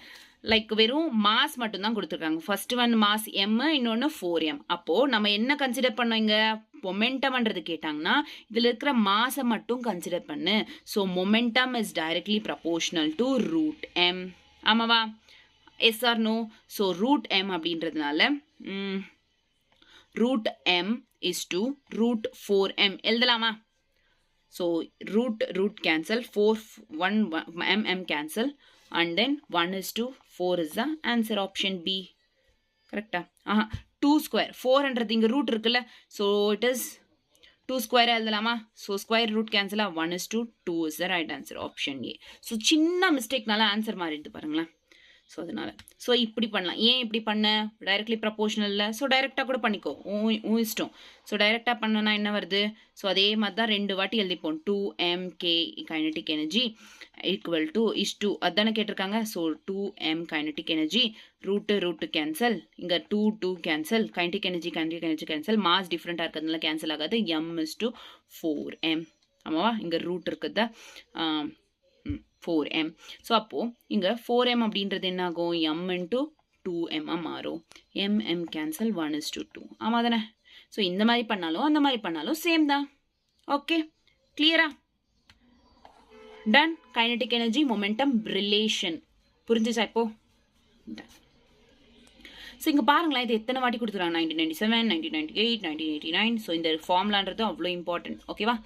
லைக் வெறும் மாஸ் மட்டும்தான் கொடுத்துருக்காங்க. ஃபர்ஸ்ட் ஒன் மாஸ் m, இன்னொன்று 4m. அப்போது நம்ம என்ன கன்சிடர் பண்ணோம் இங்கே? மொமெண்டம்ன்றது கேட்டாங்கன்னா இதில் இருக்கிற மாஸை மட்டும் கன்சிடர் பண்ணு. So momentum is directly proportional to root m. ஆமாவா? Yes or no? So root m அப்படின்றதுனால root m is to root 4m எழுதலாமா? So root cancel, 1 m cancel, and then 1 is to 4 is the answer, option B. Correct? 2 square 400 இங்க root இருக்குல்ல, so it is 2 square எழுதலாமா? So square root cancel, 1 is to 2 is the right answer, option A. So சின்ன மிஸ்டேக்னால ஆன்சர் மாறிடுது பாருங்களேன். ஸோ அதனால் இப்படி பண்ணலாம். ஏன் இப்படி பண்ண? டைரக்ட்லி ப்ரப்போர்ஷனலில். ஸோ டைரெக்டாக கூட பண்ணிக்கோ, உன் இஷ்டம். ஸோ டைரெக்டாக பண்ணனா என்ன வருது? ஸோ அதே மாதிரி தான் 2 வாட்டி எழுதிப்போம். 2mk kinetic energy equal to is to அதானே கேட்டிருக்காங்க. So 2m kinetic energy route cancel, இங்கே 2 cancel, kinetic energy cancel, mass டிஃப்ரெண்ட்டாக இருக்கிறதுனால கேன்சல் ஆகாது. m is to 4m. ஆமாவா? இங்கே ரூட் இருக்குதா 4m. ஸோ அப்போது இங்கே 4m அப்படின்றது என்ன ஆகும்? m into 2m மாறும். m cancel, 1 is to 2. ஆமாம் தானே? ஸோ இந்த மாதிரி பண்ணாலும் அந்த மாதிரி பண்ணாலும் சேம் தான். ஓகே, கிளியரா? Done. Kinetic energy momentum relation புரிஞ்சுச்சா இப்போ? ஸோ இங்கே பாருங்களேன், இது எத்தனை வாட்டி கொடுத்துருக்காங்க? 1997, 1998, 1989. ஸோ இந்த ஃபார்முலான்றது அவ்வளோ இம்பார்ட்டன்ட். ஓகேவா?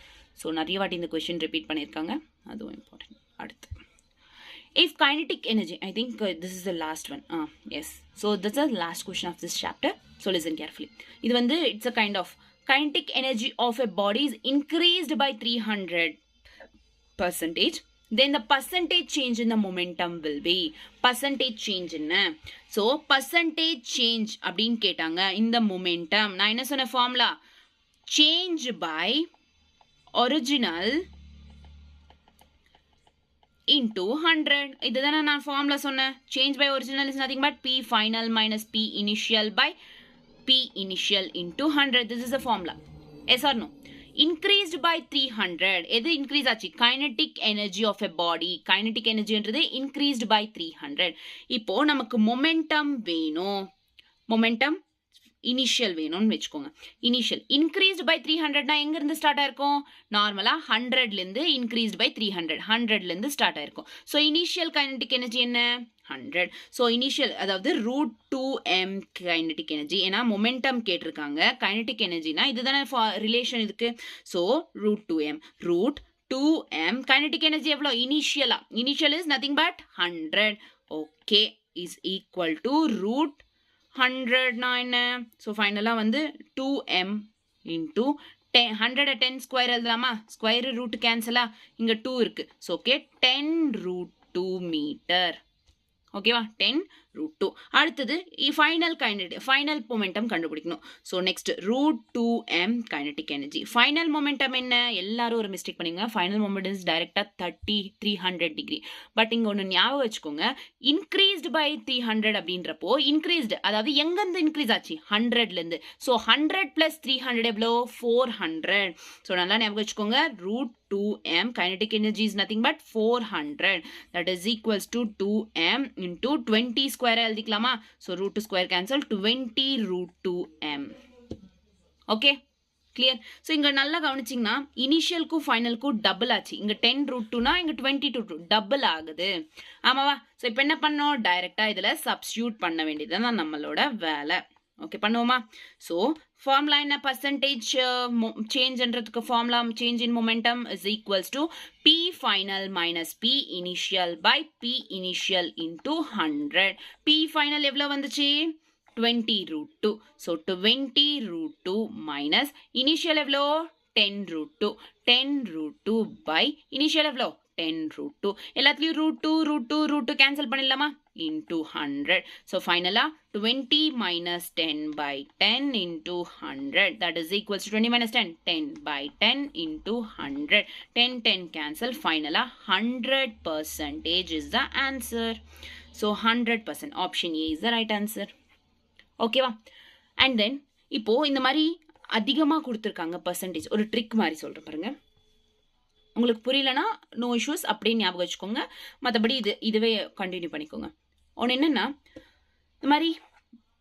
ஸோ நிறைய வாட்டி இந்த கொஸ்டின் ரிப்பீட் பண்ணியிருக்காங்க, அதுவும் இம்பார்ட்டன்ட். அடுத்து, if kinetic energy, I think this is the last one. Yes, so that's the last question of this chapter, so listen carefully. இது வந்து it's a kind of kinetic energy of a body is increased by 300%, then the percentage change in the momentum will be. percentage change என்ன? so percentage change அப்படின்னு கேட்டாங்க இந்த momentum. நான் என்ன சொன்ன ஃபார்முலா? change by original into 100. இதுதானே நான் ஃபார்முலா சொன்னேன். Change by original is nothing but p final minus p initial by p initial into 100. this is the formula. yes or no? increased by 300. எது இன்க்ரீஸ் ஆச்சு? Kinetic energy of a body. Kinetic எனர்ஜின்றது increased by 300. இப்போ நமக்கு மொமெண்டம் வேணும். மொமெண்டம் இனிஷியல் வேணும்னு வச்சுக்கோங்க. இனிஷியல் இன்க்ரீஸ்ட் பை 300னா எங்கேருந்து ஸ்டார்ட் ஆயிருக்கும்? நார்மலாக 100லேருந்து இன்க்ரீஸ்ட் பை 300, 100லேருந்து ஸ்டார்ட் ஆயிருக்கும். ஸோ இனிஷியல் கைனடிக் எனர்ஜி என்ன? 100. ஸோ இனிஷியல் அதாவது √2m கைனடிக் எனர்ஜி. ஏன்னா மொமெண்டம் கேட்டிருக்காங்க, கைனடிக் எனர்ஜினா இதுதானே ரிலேஷன் இதுக்கு. ஸோ √2m கைனடிக் எனர்ஜி எவ்வளோ? Initial is nothing but 100. Okay, is equal to root 100. So ஃபைனலாக வந்து 2m இன்டூ 110 ஸ்கொயர் எழுதலாமா? ஸ்கொயரு ரூட் கேன்சலா, இங்கே 2 இருக்குது. So okay, 10√2 metre. ஓகேவா? 10√2. அடுத்தது ஃபைனல் மொமெண்டம் கண்டுபிடிக்கணும். So next √2m kinetic energy. Final momentum என்ன? எல்லாரும் ஒரு மிஸ்டேக் பண்ணிங்க. ஃபைனல் மொமெண்டம் இஸ் டைரெக்டாக 300 டிகிரி. பட் இங்கே ஒன்று ஞாபகம் வச்சுக்கோங்க, இன்க்ரீஸ்டு பை 300 அப்படின்றப்போ இன்க்ரீஸ்டு அதாவது எங்கேருந்து இன்க்ரீஸ் ஆச்சு? 100லேருந்து. ஸோ 100 + 300 எவ்வளோ? 400. ஸோ நல்லா ஞாபகம் வச்சுக்கோங்க, √2m kinetic energy is nothing but 400. that is equals to 2m into 20 square எழுதிக்கலாமா? so root square cancel, 20√2m. Okay, clear? So இங்கே நல்லா கவனிச்சிங்கன்னா இனிஷியலுக்கும் ஃபைனலுக்கும் டபுள் ஆச்சு. இங்கே 10√2னா இங்கே 20√2 டபுள் ஆகுது. ஆமாவா? ஸோ இப்போ என்ன பண்ணோம்? டைரெக்டாக இதில் சப்ஸ்டியூட் பண்ண வேண்டியது தான் நம்மளோட வேலை. ஓகே, பண்ணுவோமா? ஸோ ஃபார்முலா என்ன? பர்சன்டேஜ் சேஞ்ச்ன்றதுக்கு formula change in momentum is equals to p final minus p initial by p initial into 100. p final எவ்வளோ வந்துச்சு? 20√2. ஸோ 20√2 minus initial எவ்வளோ? 10√2. 10√2 by initial எவ்வளோ? 10√2. எல்லாத்துலேயும் √2 கேன்சல் பண்ணிடலாமா? into 100. So finally 20 minus 10 by 10 into 100, that is equals to 20 minus 10, 10 by 10 into 100. 10 cancel. Finally 100% is the answer. So 100%, option A is the right answer. Okay va? And then இப்போ இந்த மாதிரி அதிகமாக கொடுத்துருக்காங்க பர்சன்டேஜ். ஒரு ட்ரிக் மாதிரி சொல்கிறேன் பாருங்க. உங்களுக்கு புரியலனா நோ இஷ்யூஸ், அப்படியே ஞாபகம் வச்சுக்கோங்க. மற்றபடி இதுவே கண்டினியூ பண்ணிக்கோங்க. ஒன்று என்னென்னா இந்த மாதிரி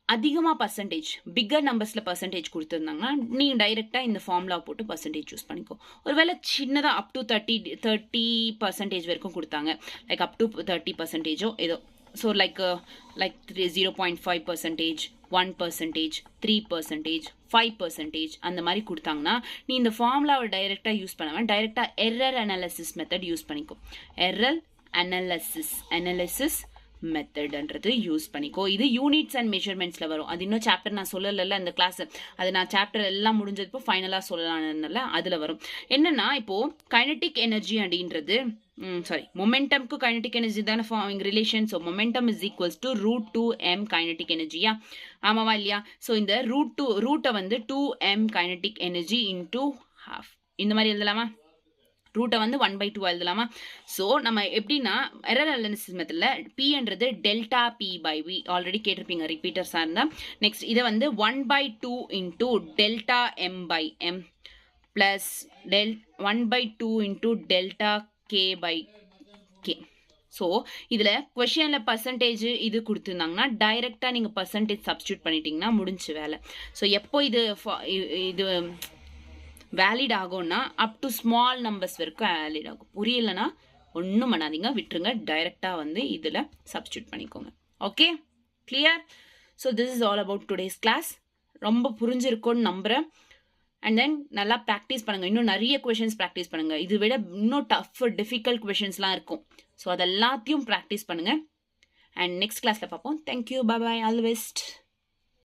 அதிகமாக பர்சன்டேஜ் பிக்கர் நம்பர்ஸில் பர்சன்டேஜ் கொடுத்துருந்தாங்கன்னா நீங்கள் டைரெக்டாக இந்த ஃபார்முலா போட்டு பர்சன்டேஜ் சூஸ் பண்ணிக்கோ. ஒருவேளை சின்னதாக அப் டு 30% வரைக்கும் கொடுத்தாங்க, லைக் அப் டு 30%ஓ ஏதோ. ஸோ லைக் 0.5%, 1%, 3%, 5% அந்த மாதிரி கொடுத்தாங்கன்னா நீ இந்த ஃபார்முலாவை டைரெக்டாக யூஸ் பண்ணாமல் டைரெக்டாக எரர் அனாலிசிஸ் மெத்தட் யூஸ் பண்ணிக்கோ. எரர் அனாலிசிஸ் மெத்தட்ன்றது யூஸ் பண்ணிக்கோ. இது யூனிட்ஸ் அண்ட் மெஷர்மெண்ட்ஸில் வரும். அது இன்னும் சாப்டர் நான் சொல்லலைல்ல அந்த கிளாஸ், அது நான் சாப்டர் எல்லாம் முடிஞ்சதுப்போ ஃபைனலாக சொல்லலாம்ல, அதில் வரும். என்னன்னா இப்போது கைனடிக் எனர்ஜி அப்படின்றது மொமெண்டம்க்கு கைனடிக் எனர்ஜி தானே forming relation. So momentum is equals to √2m kinetic எனர்ஜியா, ஆமாவா இல்லையா? ஸோ இந்த ரூட்டை வந்து 2m கைனடிக் எனர்ஜி இன்டூ ½ இந்த மாதிரி எழுதலாமா? ரூட்டை வந்து 1/2 எழுதலாமா? ஸோ நம்ம எப்படின்னா எரர் அனாலிசிஸ் மெத்தடில் Pன்றது டெல்டா P/V ஆல்ரெடி கேட்டிருப்பீங்க ரிப்பீட்டர்ஸாக இருந்தால். நெக்ஸ்ட் இதை வந்து 1/2 into delta M/M plus 1/2 into delta K/K. So இதில் கொஷனில் பர்சன்டேஜ் இது கொடுத்துருந்தாங்கன்னா டைரெக்டாக நீங்கள் பர்சன்டேஜ் சப்ஸ்டியூட் பண்ணிட்டீங்கன்னா முடிஞ்சு வேலை. ஸோ எப்போ இது வேலிட் ஆகும்னா அப் டு ஸ்மால் நம்பர்ஸ் வரைக்கும் வேலிட் ஆகும். புரியலைன்னா ஒன்றும் பண்ணாதீங்க, விட்டுருங்க. டைரெக்டாக வந்து இதில் சப்ஸ்டியூட் பண்ணிக்கோங்க. Okay, clear? So this is all about today's class. ரொம்ப புரிஞ்சிருக்கும்னு நம்புகிறேன். அண்ட் தென் நல்லா ப்ராக்டிஸ் பண்ணுங்கள். இன்னும் நிறைய கொஷின்ஸ் ப்ராக்டிஸ் பண்ணுங்கள். இது விட இன்னும் டிஃபிகல்ட் கொஷின்ஸ்லாம் இருக்கும். ஸோ அதெல்லாத்தையும் ப்ராக்டிஸ் பண்ணுங்கள். அண்ட் நெக்ஸ்ட் கிளாஸில் பார்ப்போம். Thank you, bye, all the best.